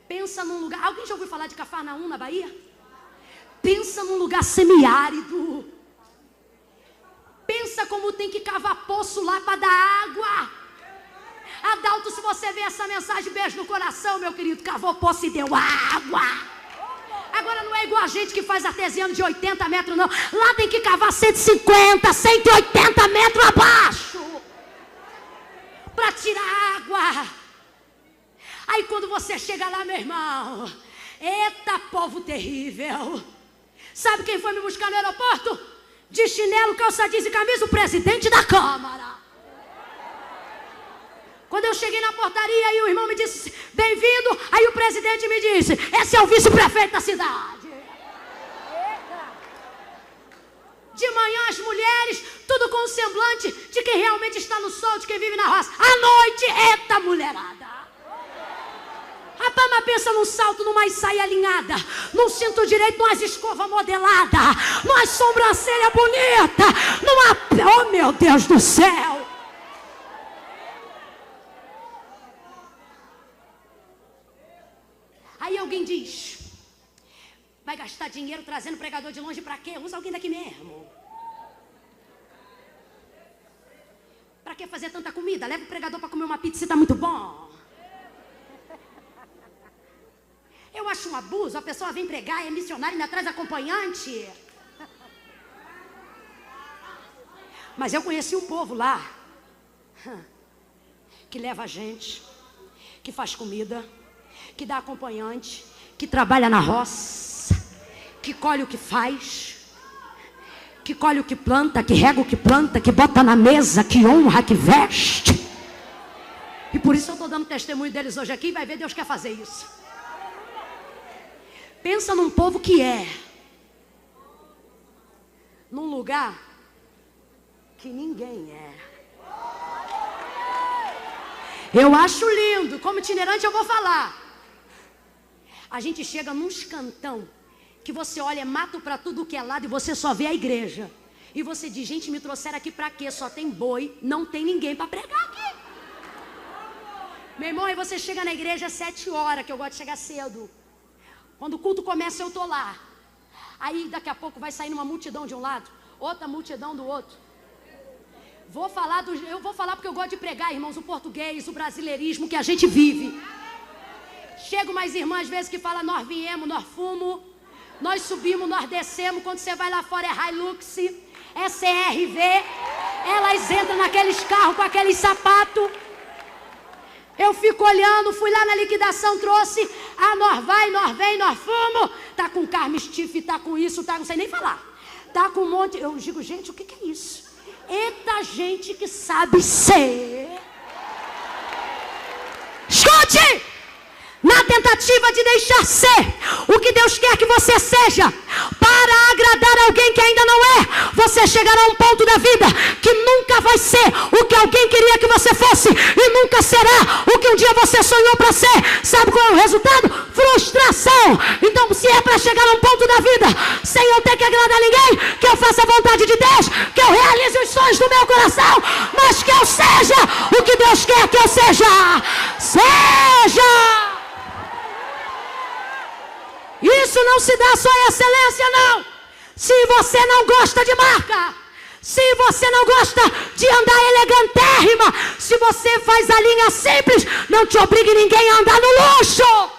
[SPEAKER 1] Pensa num lugar... Alguém já ouviu falar de Cafarnaum na Bahia? Pensa num lugar semiárido. Pensa como tem que cavar poço lá para dar água. Adalto, se você vê essa mensagem, beijo no coração, meu querido. Cavou poço e deu água. Agora não é igual a gente que faz artesiano de 80 metros, não. Lá tem que cavar 150, 180 metros abaixo para tirar água. Aí quando você chega lá, meu irmão, eita povo terrível. Sabe quem foi me buscar no aeroporto? De chinelo, calça jeans e camisa, o presidente da Câmara. Quando eu cheguei na portaria, aí o irmão me disse, bem-vindo. Aí o presidente me disse, esse é o vice-prefeito da cidade. De manhã as mulheres, tudo com o semblante de quem realmente está no sol, de quem vive na roça. À noite, eita mulherada. Rapaz, mas pensa num salto, numa saia alinhada, num cinto direito, numa escova modelada, numa sobrancelha bonita, numa... Oh, meu Deus do céu! Vai gastar dinheiro trazendo pregador de longe para quê? Usa alguém daqui mesmo. Para que fazer tanta comida? Leva o pregador para comer uma pizza, tá muito bom. Eu acho um abuso, a pessoa vem pregar, é missionária e ainda traz acompanhante. Mas eu conheci um povo lá, que leva a gente, que faz comida, que dá acompanhante, que trabalha na roça, que colhe o que faz, que colhe o que planta, que rega o que planta, que bota na mesa, que honra, que veste. E por isso eu estou dando testemunho deles hoje aqui, vai ver, Deus quer fazer isso. Pensa num povo que é num lugar que ninguém é. Eu acho lindo, como itinerante eu vou falar. A gente chega nos cantão que você olha, é mato para tudo que é lado e você só vê a igreja. E você diz, gente, me trouxeram aqui para quê? Só tem boi, não tem ninguém para pregar aqui. Meu irmão, aí você chega na igreja às 7 horas, que eu gosto de chegar cedo. Quando o culto começa, eu tô lá. Aí daqui a pouco vai sair uma multidão de um lado, outra multidão do outro. Eu vou falar porque eu gosto de pregar, irmãos, o português, o brasileirismo que a gente vive. Chega umas irmãs às vezes que falam, nós viemos, nós fomos, nós subimos, nós descemos. Quando você vai lá fora é Hilux, é CRV. Elas entram naqueles carros com aqueles sapatos. Eu fico olhando, fui lá na liquidação, trouxe. Nós vai, nós vem, nós fomos. Tá com carne stiff, tá com isso, tá, não sei nem falar. Tá com um monte. Eu digo, gente, o que é isso? Eita, gente que sabe ser. Escute! Na tentativa de deixar ser o que Deus quer que você seja, para agradar alguém que ainda não é, você chegará a um ponto da vida que nunca vai ser o que alguém queria que você fosse, e nunca será o que um dia você sonhou para ser. Sabe qual é o resultado? Frustração. Então, se é para chegar a um ponto da vida sem eu ter que agradar ninguém, que eu faça a vontade de Deus, que eu realize os sonhos do meu coração, mas que eu seja o que Deus quer que eu seja. Seja! Isso não se dá só em excelência, não. Se você não gosta de marca, se você não gosta de andar elegantérrima, se você faz a linha simples, não te obrigue ninguém a andar no luxo.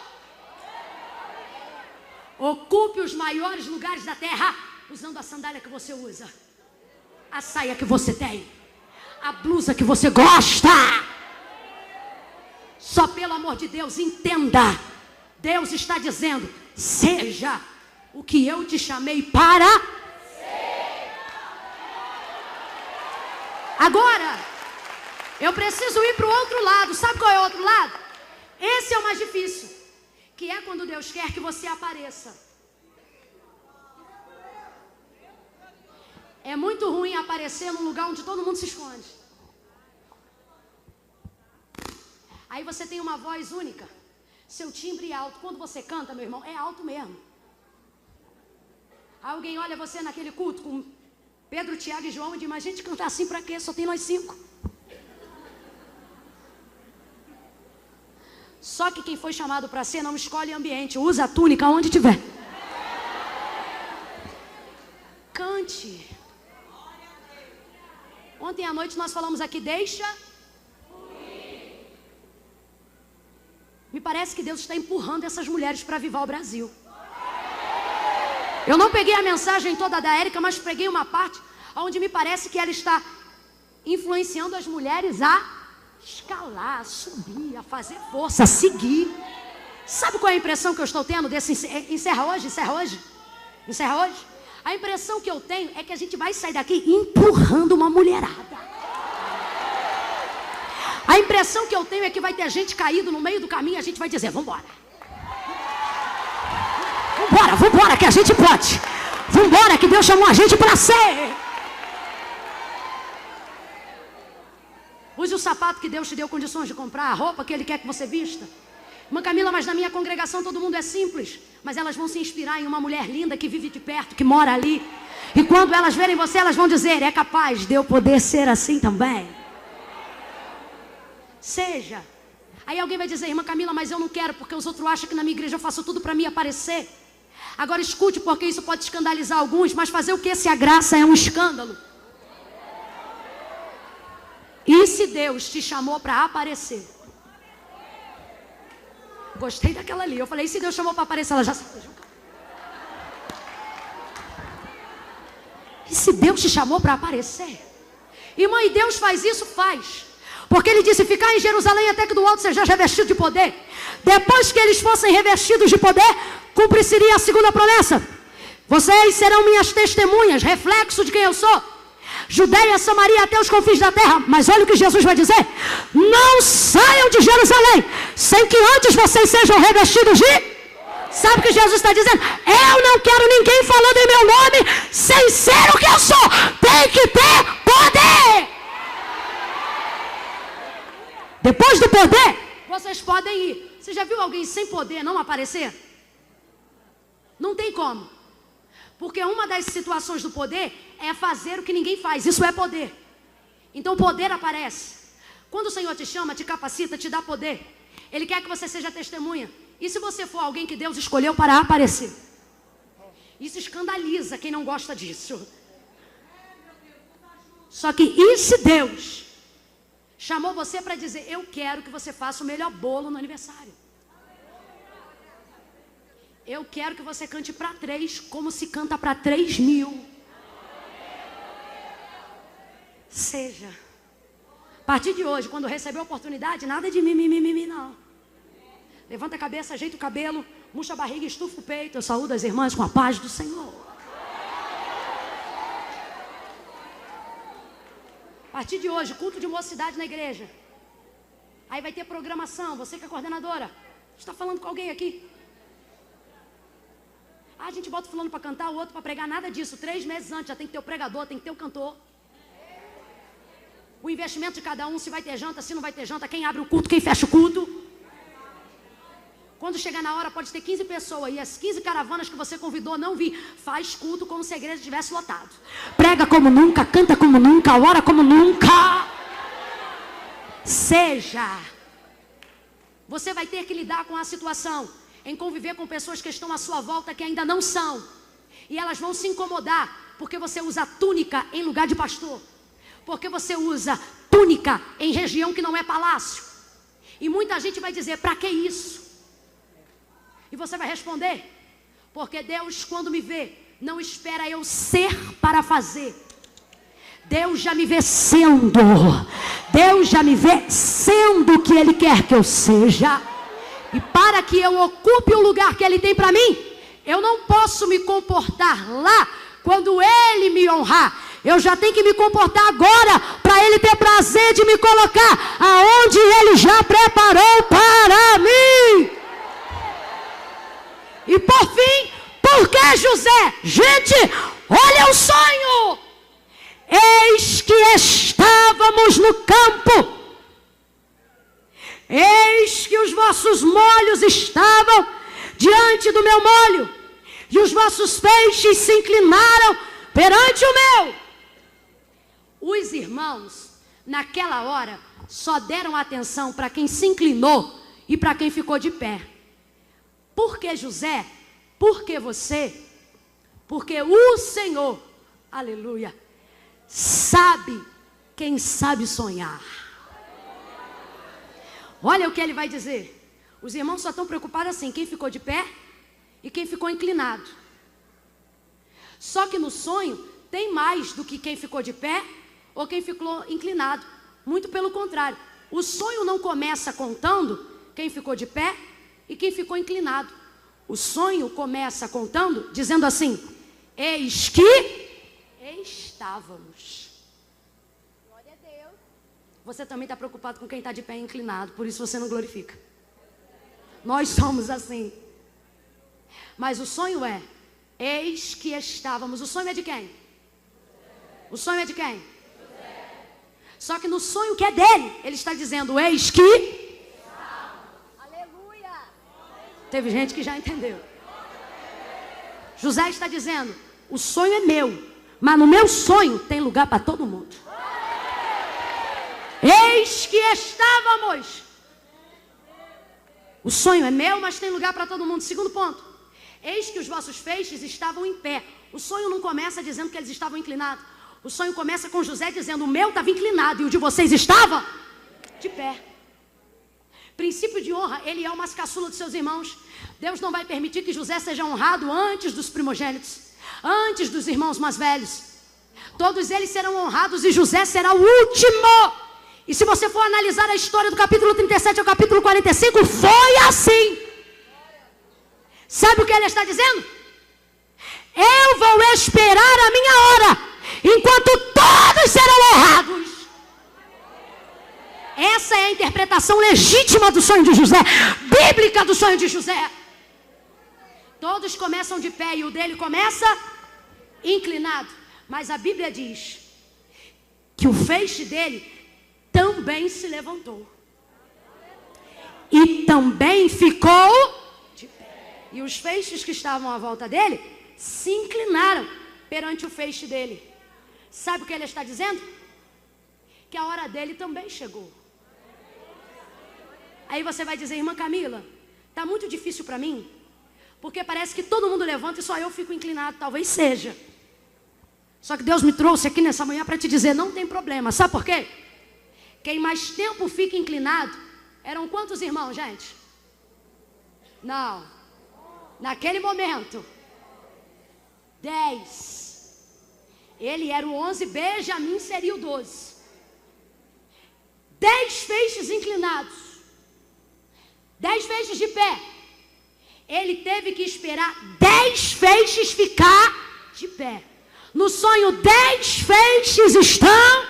[SPEAKER 1] Ocupe os maiores lugares da terra usando a sandália que você usa, a saia que você tem, a blusa que você gosta. Só pelo amor de Deus, entenda. Deus está dizendo, seja o que eu te chamei para ser. Agora, eu preciso ir para o outro lado. Sabe qual é o outro lado? Esse é o mais difícil, que é quando Deus quer que você apareça. É muito ruim aparecer num lugar onde todo mundo se esconde. Aí você tem uma voz única. Seu timbre é alto. Quando você canta, meu irmão, é alto mesmo. Alguém olha você naquele culto com Pedro, Tiago e João e diz, mas a gente cantar assim pra quê? Só tem nós 5. Só que quem foi chamado para ser não escolhe ambiente. Usa a túnica onde tiver. Cante. Ontem à noite nós falamos aqui, deixa... Me parece que Deus está empurrando essas mulheres para avivar o Brasil. Eu não peguei a mensagem toda da Érica, mas peguei uma parte onde me parece que ela está influenciando as mulheres a escalar, a subir, a fazer força, a seguir. Sabe qual é a impressão que eu estou tendo desse... Encerra hoje? A impressão que eu tenho é que a gente vai sair daqui empurrando uma mulherada. A impressão que eu tenho é que vai ter gente caído no meio do caminho e a gente vai dizer, vambora. Vambora, que a gente pode. Vambora, que Deus chamou a gente para ser. Use o sapato que Deus te deu condições de comprar, a roupa que Ele quer que você vista. Irmã Camila, mas na minha congregação todo mundo é simples. Mas elas vão se inspirar em uma mulher linda que vive de perto, que mora ali. E quando elas verem você, elas vão dizer, é capaz de eu poder ser assim também. Seja. Aí alguém vai dizer, irmã Camila, mas eu não quero, porque os outros acham que na minha igreja eu faço tudo para me aparecer. Agora escute, porque isso pode escandalizar alguns, mas fazer o que se a graça é um escândalo? E se Deus te chamou para aparecer? Gostei daquela ali. Eu falei, e se Deus chamou para aparecer? Ela já sabe. E se Deus te chamou para aparecer? Irmã, e Deus faz isso? Faz. Porque Ele disse, ficar em Jerusalém até que do alto seja revestido de poder. Depois que eles fossem revestidos de poder, cumprir-se-ia a segunda promessa. Vocês serão minhas testemunhas, reflexo de quem eu sou. Judeia, Samaria, até os confins da terra. Mas olha o que Jesus vai dizer. Não saiam de Jerusalém, sem que antes vocês sejam revestidos de... Sabe o que Jesus está dizendo? Eu não quero ninguém falando em meu nome, sem ser o que eu sou. Tem que ter poder. Depois do poder, vocês podem ir. Você já viu alguém sem poder não aparecer? Não tem como. Porque uma das situações do poder é fazer o que ninguém faz. Isso é poder. Então o poder aparece. Quando o Senhor te chama, te capacita, te dá poder. Ele quer que você seja testemunha. E se você for alguém que Deus escolheu para aparecer? Isso escandaliza quem não gosta disso. Só que e se Deus chamou você para dizer, eu quero que você faça o melhor bolo no aniversário. Eu quero que você cante para 3, como se canta para 3.000. Seja. A partir de hoje, quando receber a oportunidade, nada de mimimi, não. Levanta a cabeça, ajeita o cabelo, murcha a barriga, estufa o peito. Eu saúdo as irmãs com a paz do Senhor. A partir de hoje, culto de mocidade na igreja. Aí vai ter programação, você que é coordenadora. Está falando com alguém aqui? A gente bota o fulano para cantar, o outro para pregar, nada disso. 3 meses antes já tem que ter o pregador, tem que ter o cantor. O investimento de cada um, se vai ter janta, se não vai ter janta, quem abre o culto, quem fecha o culto. Quando chegar na hora pode ter 15 pessoas e as 15 caravanas que você convidou não vir. Faz culto como se a igreja estivesse lotado. Prega como nunca, canta como nunca, ora como nunca. Seja. Você vai ter que lidar com a situação em conviver com pessoas que estão à sua volta que ainda não são. E elas vão se incomodar porque você usa túnica em lugar de pastor. Porque você usa túnica em região que não é palácio. E muita gente vai dizer, para que isso? E você vai responder, porque Deus, quando me vê, não espera eu ser para fazer. Deus já me vê sendo. Deus já me vê sendo o que Ele quer que eu seja. E para que eu ocupe o lugar que Ele tem para mim, eu não posso me comportar lá quando Ele me honrar. Eu já tenho que me comportar agora para Ele ter prazer de me colocar aonde Ele já preparou para mim. E por fim, por que José? Gente, olha o sonho. Eis que estávamos no campo. Eis que os vossos molhos estavam diante do meu molho. E os vossos peixes se inclinaram perante o meu. Os irmãos, naquela hora, só deram atenção para quem se inclinou e para quem ficou de pé. Por que José? Por que você? Porque o Senhor, aleluia, sabe quem sabe sonhar. Olha o que ele vai dizer. Os irmãos só estão preocupados assim, quem ficou de pé e quem ficou inclinado. Só que no sonho tem mais do que quem ficou de pé ou quem ficou inclinado. Muito pelo contrário. O sonho não começa contando quem ficou de pé e quem ficou inclinado. O sonho começa contando, dizendo assim, eis que estávamos.
[SPEAKER 2] Glória a Deus.
[SPEAKER 1] Você também está preocupado com quem está de pé e inclinado, por isso você não glorifica. Nós somos assim. Mas o sonho é, eis que estávamos. O sonho é de quem? O sonho é de quem? Só que no sonho que é dele, ele está dizendo, eis que... Teve gente que já entendeu. José está dizendo, o sonho é meu, mas no meu sonho tem lugar para todo mundo. Eis que estávamos. O sonho é meu, mas tem lugar para todo mundo. Segundo ponto. Eis que os vossos feixes estavam em pé. O sonho não começa dizendo que eles estavam inclinados. O sonho começa com José dizendo: o meu estava inclinado e o de vocês estava de pé. Princípio de honra, ele é o mais caçula dos seus irmãos. Deus não vai permitir que José seja honrado antes dos primogênitos, antes dos irmãos mais velhos. Todos eles serão honrados e José será o último. E se você for analisar a história do capítulo 37 ao capítulo 45, foi assim. Sabe o que ele está dizendo? Eu vou esperar a minha hora, enquanto todos serão honrados. Essa é a interpretação legítima do sonho de José, bíblica do sonho de José. Todos começam de pé e o dele começa inclinado. Mas a Bíblia diz que o feixe dele também se levantou. E também ficou de pé. E os feixes que estavam à volta dele se inclinaram perante o feixe dele. Sabe o que ele está dizendo? Que a hora dele também chegou. Aí você vai dizer: irmã Camila, está muito difícil para mim, porque parece que todo mundo levanta e só eu fico inclinado. Talvez seja. Só que Deus me trouxe aqui nessa manhã para te dizer: não tem problema. Sabe por quê? Quem mais tempo fica inclinado eram quantos irmãos, gente? Não. Naquele momento, 10. Ele era o 11, Benjamim seria o 12. 10 feixes inclinados. 10 feixes de pé. Ele teve que esperar 10 feixes ficar de pé. No sonho, 10 feixes estão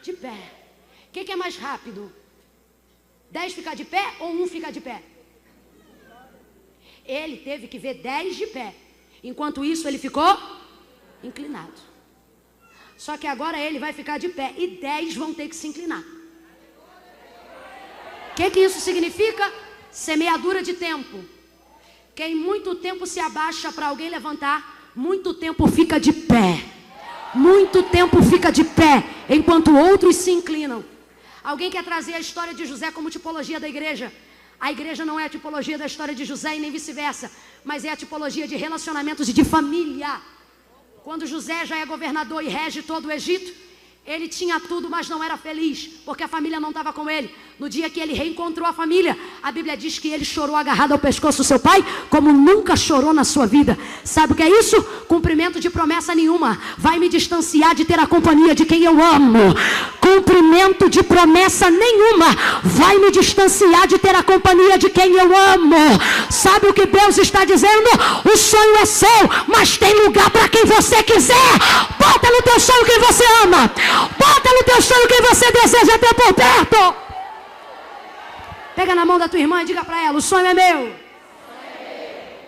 [SPEAKER 1] de pé. O que é mais rápido? 10 ficar de pé ou 1 ficar de pé? Ele teve que ver 10 de pé. Enquanto isso, ele ficou inclinado. Só que agora ele vai ficar de pé e 10 vão ter que se inclinar. O que isso significa? Semeadura de tempo. Quem muito tempo se abaixa para alguém levantar, muito tempo fica de pé. Muito tempo fica de pé, enquanto outros se inclinam. Alguém quer trazer a história de José como tipologia da igreja? A igreja não é a tipologia da história de José e nem vice-versa, mas é a tipologia de relacionamentos e de família. Quando José já é governador e rege todo o Egito, ele tinha tudo, mas não era feliz, porque a família não estava com ele. No dia que ele reencontrou a família, a Bíblia diz que ele chorou agarrado ao pescoço do seu pai, como nunca chorou na sua vida. Sabe o que é isso? Cumprimento de promessa nenhuma vai me distanciar de ter a companhia de quem eu amo. Cumprimento de promessa nenhuma vai me distanciar de ter a companhia de quem eu amo. Sabe o que Deus está dizendo? O sonho é seu, mas tem lugar para quem você quiser. Bota no teu sonho quem você ama. Bota no teu sonho quem você deseja ter por perto. Pega na mão da tua irmã e diga para ela: o sonho é meu,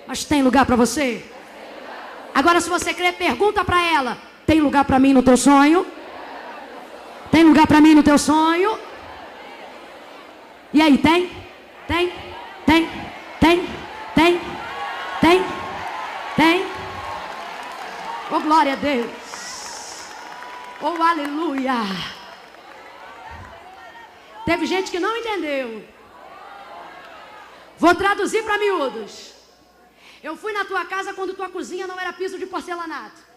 [SPEAKER 1] mas tem lugar para você. Agora, se você crer, pergunta para ela: tem lugar para mim no teu sonho? Tem lugar para mim no teu sonho? E aí, tem? Tem? Tem? Tem? Tem? Tem? Tem? Oh, glória a Deus. Oh, aleluia. Teve gente que não entendeu. Vou traduzir para miúdos. Eu fui na tua casa quando tua cozinha não era piso de porcelanato.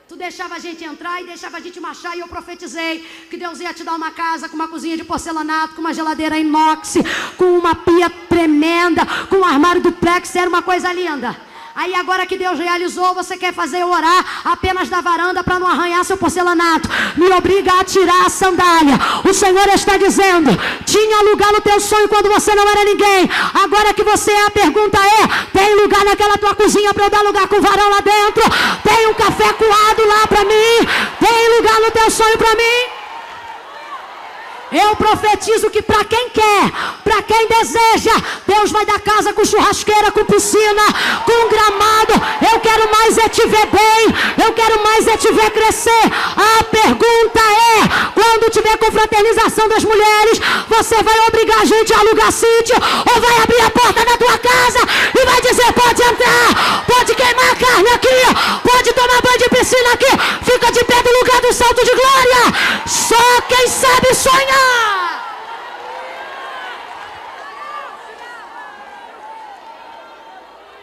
[SPEAKER 1] Tu deixava a gente entrar e deixava a gente marchar, e eu profetizei que Deus ia te dar uma casa com uma cozinha de porcelanato, com uma geladeira inox, com uma pia tremenda, com um armário duplex. Era uma coisa linda. Aí agora que Deus realizou, você quer fazer eu orar apenas da varanda para não arranhar seu porcelanato. Me obriga a tirar a sandália. O Senhor está dizendo: tinha lugar no teu sonho quando você não era ninguém. Agora que você é, a pergunta é: tem lugar naquela tua cozinha para eu dar lugar com o varão lá dentro? Tem um café coado lá para mim? Tem lugar no teu sonho para mim? Eu profetizo que para quem quer, para quem deseja, Deus vai dar casa com churrasqueira, com piscina, com gramado. Eu quero mais é te ver bem, eu quero mais é te ver crescer. A pergunta é: quando tiver confraternização das mulheres, você vai obrigar a gente a alugar sítio, ou vai abrir a porta da tua casa e vai dizer: pode entrar, pode queimar a carne aqui, pode tomar banho de piscina aqui, fica de pé do lugar do salto de glória. Só quem sabe sonhar.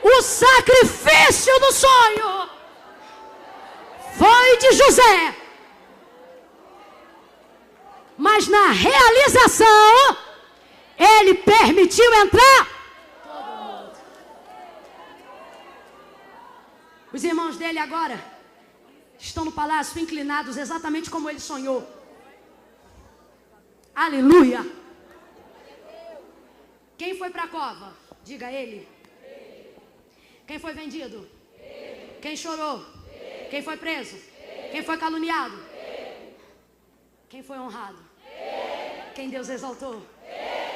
[SPEAKER 1] O O sacrifício do sonho foi de José. Mas na realização, ele permitiu entrar todo mundo. Os irmãos dele agora estão no palácio inclinados exatamente como ele sonhou. Aleluia. Quem foi para a cova? Diga ele. Quem foi vendido? Quem chorou? Quem foi preso? Quem foi caluniado? Quem foi honrado? Quem Deus exaltou?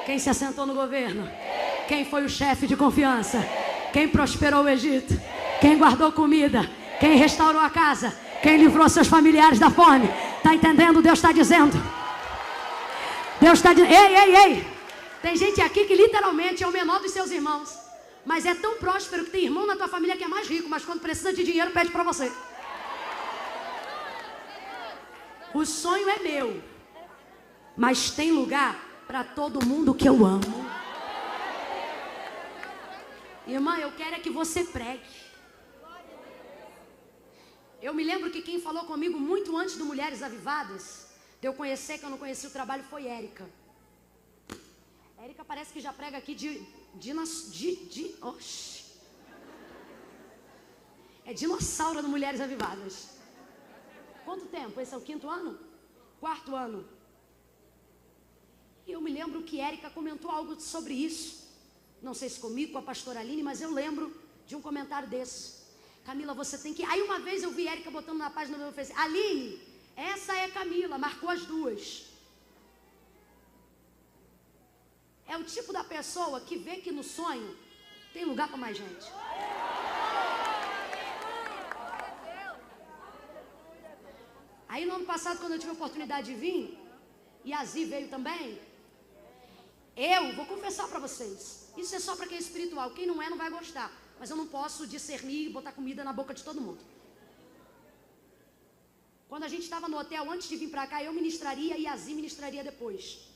[SPEAKER 1] Quem se assentou no governo? Quem foi o chefe de confiança? Quem prosperou o Egito? Quem guardou comida? Quem restaurou a casa? Quem livrou seus familiares da fome? Está entendendo? Deus está dizendo. Deus está dizendo. Ei. Tem gente aqui que literalmente é o menor dos seus irmãos. Mas é tão próspero que tem irmão na tua família que é mais rico. Mas quando precisa de dinheiro, pede para você. O sonho é meu. Mas tem lugar para todo mundo que eu amo. Irmã, eu quero é que você pregue. Eu me lembro que quem falou comigo muito antes do Mulheres Avivadas, de eu conhecer, que eu não conhecia o trabalho, foi Érica. Érica parece que já prega aqui é dinossauro do Mulheres Avivadas. Quanto tempo? Esse é o 5º ano? 4º ano. E eu me lembro que Érica comentou algo sobre isso. Não sei se comigo, com a pastora Aline, mas eu lembro de um comentário desse. Camila, você tem que... Aí uma vez eu vi Érica botando na página do meu Facebook. Aline, essa é Camila, marcou as duas. É o tipo da pessoa que vê que no sonho tem lugar para mais gente. Aí no ano passado, quando eu tive a oportunidade de vir, e a Zi veio também, eu vou confessar para vocês, isso é só para quem é espiritual, quem não é não vai gostar, mas eu não posso discernir e botar comida na boca de todo mundo. Quando a gente estava no hotel, antes de vir para cá, eu ministraria e a Zi ministraria depois.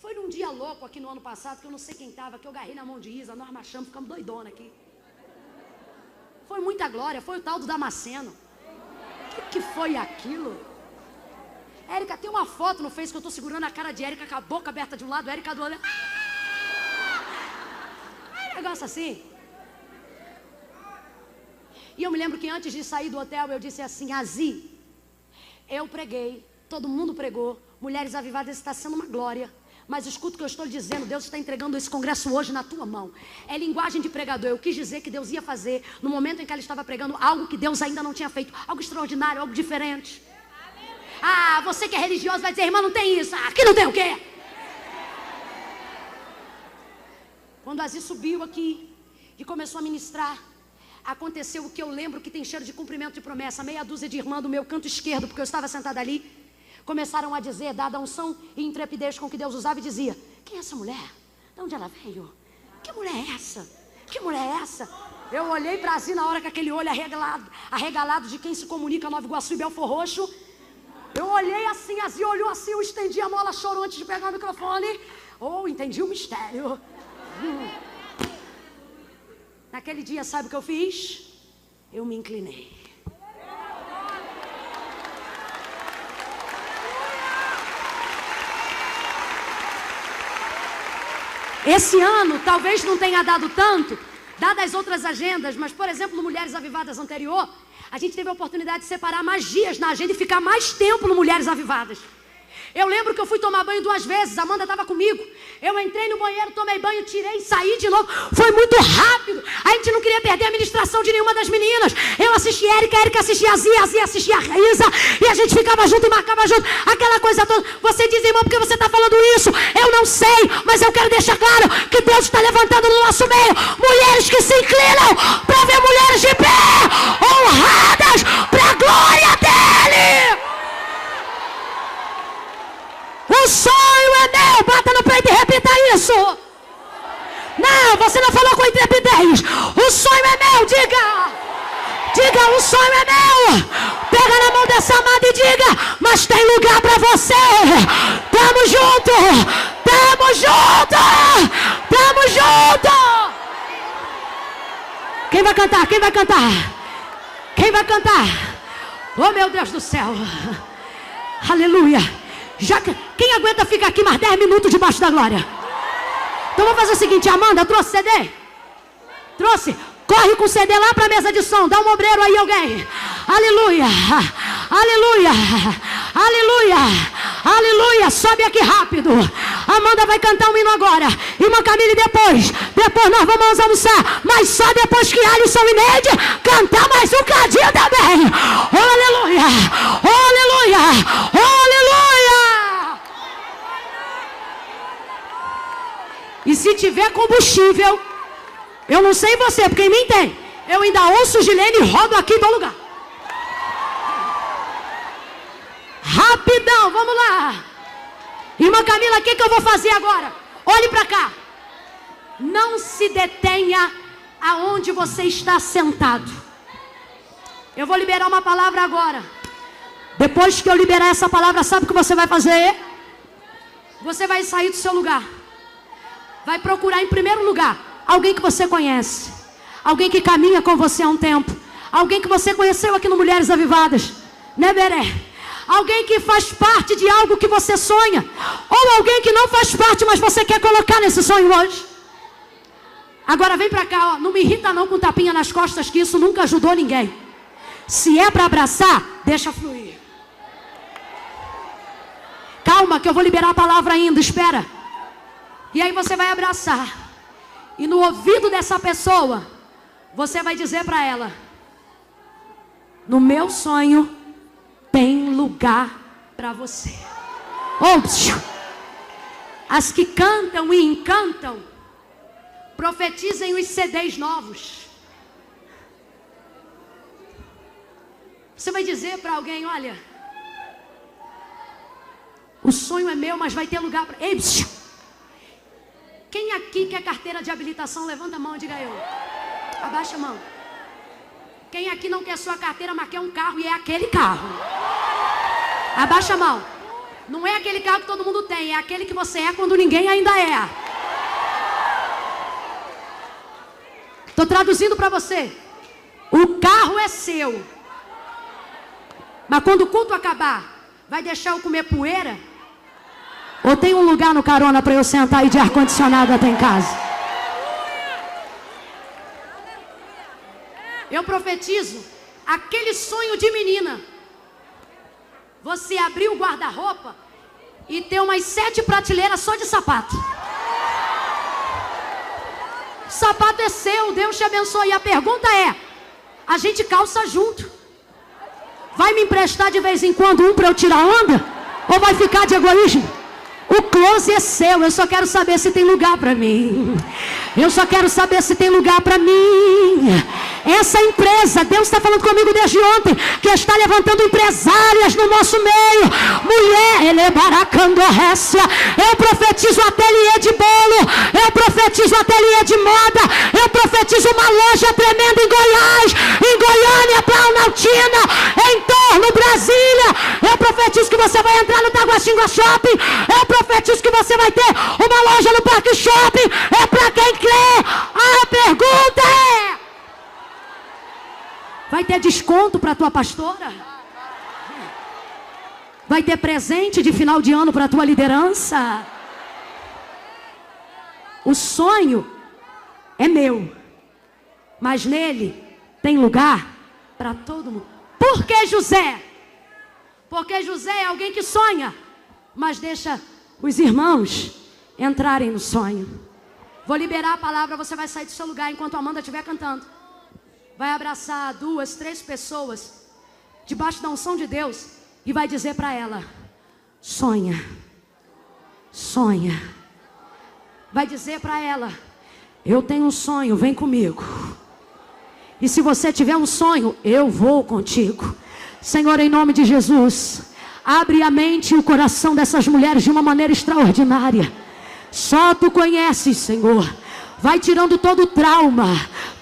[SPEAKER 1] Foi num dia louco aqui no ano passado, que eu não sei quem estava, que eu agarrei na mão de Isa, nós marchamos, ficamos doidona aqui. Foi muita glória, foi o tal do Damasceno. O que foi aquilo? Érica, tem uma foto no Face que eu estou segurando a cara de Érica com a boca aberta de um lado, Érica do outro. É um negócio assim. E eu me lembro que antes de sair do hotel, eu disse assim, Azi, eu preguei, todo mundo pregou, Mulheres Avivadas está sendo uma glória. Mas escuta o que eu estou dizendo, Deus está entregando esse congresso hoje na tua mão. É linguagem de pregador. Eu quis dizer que Deus ia fazer, no momento em que ela estava pregando, algo que Deus ainda não tinha feito. Algo extraordinário, algo diferente. Ah, você que é religioso vai dizer, irmã, não tem isso. Aqui não tem o quê? Quando a Aziz subiu aqui e começou a ministrar, aconteceu o que eu lembro que tem cheiro de cumprimento de promessa. Meia dúzia de irmãs do meu canto esquerdo, porque eu estava sentada ali, começaram a dizer, dada a unção e intrepidez com que Deus usava, e dizia, quem é essa mulher? De onde ela veio? Que mulher é essa? Que mulher é essa? Eu olhei para Aziz na hora com aquele olho arregalado de quem se comunica Nova Iguaçu e Belfor Roxo. Eu olhei assim, Aziz olhou assim, eu estendi a mão, ela chorou antes de pegar o microfone. Entendi o mistério. Naquele dia, sabe o que eu fiz? Eu me inclinei. Esse ano talvez não tenha dado tanto, dadas as outras agendas, mas por exemplo no Mulheres Avivadas anterior, a gente teve a oportunidade de separar mais dias na agenda e ficar mais tempo no Mulheres Avivadas. Eu lembro que eu fui tomar banho 2 vezes, a Amanda estava comigo. Eu entrei no banheiro, tomei banho, tirei e saí de novo. Foi muito rápido. A gente não queria perder a ministração de nenhuma das meninas. Eu assisti a Érica assistia a Zia assistia a Isa. E a gente ficava junto e marcava junto. Aquela coisa toda. Você diz, irmão, por que você está falando isso? Eu não sei, mas eu quero deixar claro que Deus está levantando no nosso meio mulheres que se inclinam para ver mulheres de pé, honradas para a glória dEle. O sonho é meu. Bata no peito e repita isso. Não, você não falou com intrepidez. O sonho é meu, diga. Diga, o sonho é meu. Pega na mão dessa amada e diga, mas tem lugar para você. Tamo junto. Tamo junto. Tamo junto. Quem vai cantar? Quem vai cantar? Quem vai cantar? Oh, meu Deus do céu. Aleluia. Quem aguenta ficar aqui mais 10 minutos debaixo da glória? Então vamos fazer o seguinte, Amanda, trouxe CD? Trouxe? Corre com o CD lá para a mesa de som. Dá um obreiro aí, alguém. Aleluia. Aleluia. Aleluia. Aleluia. Sobe aqui rápido. Amanda vai cantar um hino agora. Irmã Camille depois. Depois nós vamos almoçar. Mas só depois que Alisson e Neide cantar mais um cadinho também. Oh, aleluia. Oh, aleluia. Oh, aleluia. E se tiver combustível, eu não sei você, porque em mim tem. Eu ainda ouço Gilene e rodo aqui do lugar. Rapidão, vamos lá. Irmã Camila, o que eu vou fazer agora? Olhe para cá. Não se detenha aonde você está sentado. Eu vou liberar uma palavra agora. Depois que eu liberar essa palavra, sabe o que você vai fazer? Você vai sair do seu lugar. Vai procurar em primeiro lugar alguém que você conhece. Alguém que caminha com você há um tempo. Alguém que você conheceu aqui no Mulheres Avivadas. Né, Beré? Alguém que faz parte de algo que você sonha. Ou alguém que não faz parte, mas você quer colocar nesse sonho hoje. Agora vem pra cá, ó. Não me irrita não com tapinha nas costas, que isso nunca ajudou ninguém. Se é pra abraçar, deixa fluir. Calma que eu vou liberar a palavra ainda, espera. E aí você vai abraçar. E no ouvido dessa pessoa, você vai dizer pra ela: no meu sonho tem lugar para você. As que cantam e encantam, profetizem os CDs novos. Você vai dizer para alguém: olha, o sonho é meu, mas vai ter lugar para... Quem aqui quer carteira de habilitação? Levanta a mão e diga eu. Abaixa a mão. Quem aqui não quer sua carteira, mas quer um carro e é aquele carro? Abaixa a mão. Não é aquele carro que todo mundo tem, é aquele que você é quando ninguém ainda é. Estou traduzindo para você. O carro é seu. Mas quando o culto acabar, vai deixar eu comer poeira? Ou tem um lugar no carona para eu sentar aí de ar-condicionado até em casa? Eu profetizo aquele sonho de menina. Você abrir o guarda-roupa e ter umas 7 prateleiras só de sapato. O sapato é seu, Deus te abençoe. E a pergunta é: a gente calça junto. Vai me emprestar de vez em quando um para eu tirar onda? Ou vai ficar de egoísmo? O close é seu, eu só quero saber se tem lugar para mim. Eu só quero saber se tem lugar para mim. Essa empresa, Deus está falando comigo desde ontem, que está levantando empresárias no nosso meio. Mulher, ele é baracando a récia. Eu profetizo ateliê de bolo. Eu profetizo ateliê de moda. Eu profetizo uma loja tremenda em Goiás, em Goiânia, Planaltina, em torno, Brasília. Eu profetizo que você vai entrar no Taguatinga Shopping. Eu profetizo que você vai ter uma loja no Parque Shopping. É para quem crê. A pergunta é: vai ter desconto para tua pastora? Vai ter presente de final de ano para tua liderança? O sonho é meu, mas nele tem lugar para todo mundo. Por que José? Porque José é alguém que sonha, mas deixa os irmãos entrarem no sonho. Vou liberar a palavra, você vai sair do seu lugar enquanto a Amanda estiver cantando. Vai abraçar 2, 3 pessoas debaixo da unção de Deus e vai dizer para ela: sonha, sonha. Vai dizer para ela: eu tenho um sonho, vem comigo. E se você tiver um sonho, eu vou contigo. Senhor, em nome de Jesus, abre a mente e o coração dessas mulheres de uma maneira extraordinária. Só tu conheces, Senhor. Vai tirando todo o trauma,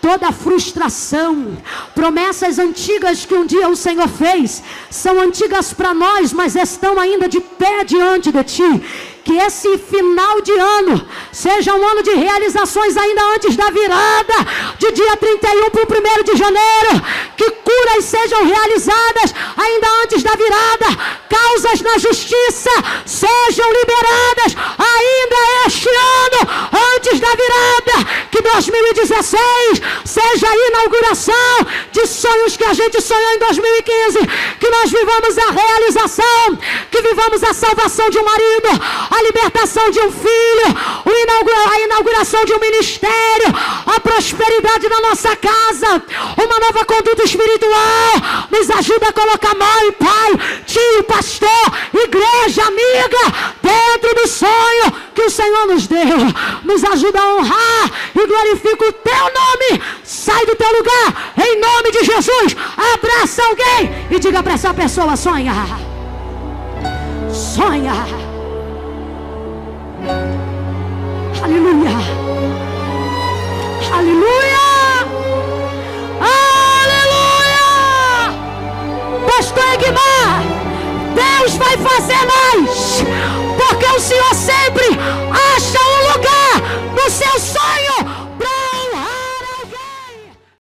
[SPEAKER 1] toda a frustração. Promessas antigas que um dia o Senhor fez são antigas para nós, mas estão ainda de pé diante de ti. Que esse final de ano seja um ano de realizações ainda antes da virada, de dia 31 para o 1º de janeiro. Que curas sejam realizadas ainda antes da virada. Causas na justiça sejam liberadas ainda este ano, antes da virada. Que 2016 seja a inauguração de sonhos que a gente sonhou em 2015. Que nós vivamos a realização, que vivamos a salvação de um marido, a libertação de um filho, a inauguração de um ministério, a prosperidade na nossa casa, uma nova conduta espiritual. Nos ajuda a colocar mãe, pai, tio, pastor, igreja, amiga, dentro do sonho que o Senhor nos deu. Nos ajuda a honrar e glorifica o teu nome. Sai do teu lugar, em nome de Jesus. Abraça alguém e diga para essa pessoa: sonha, sonha. Aleluia, aleluia, aleluia. Pastor Egmar, Deus vai fazer mais, porque o Senhor sempre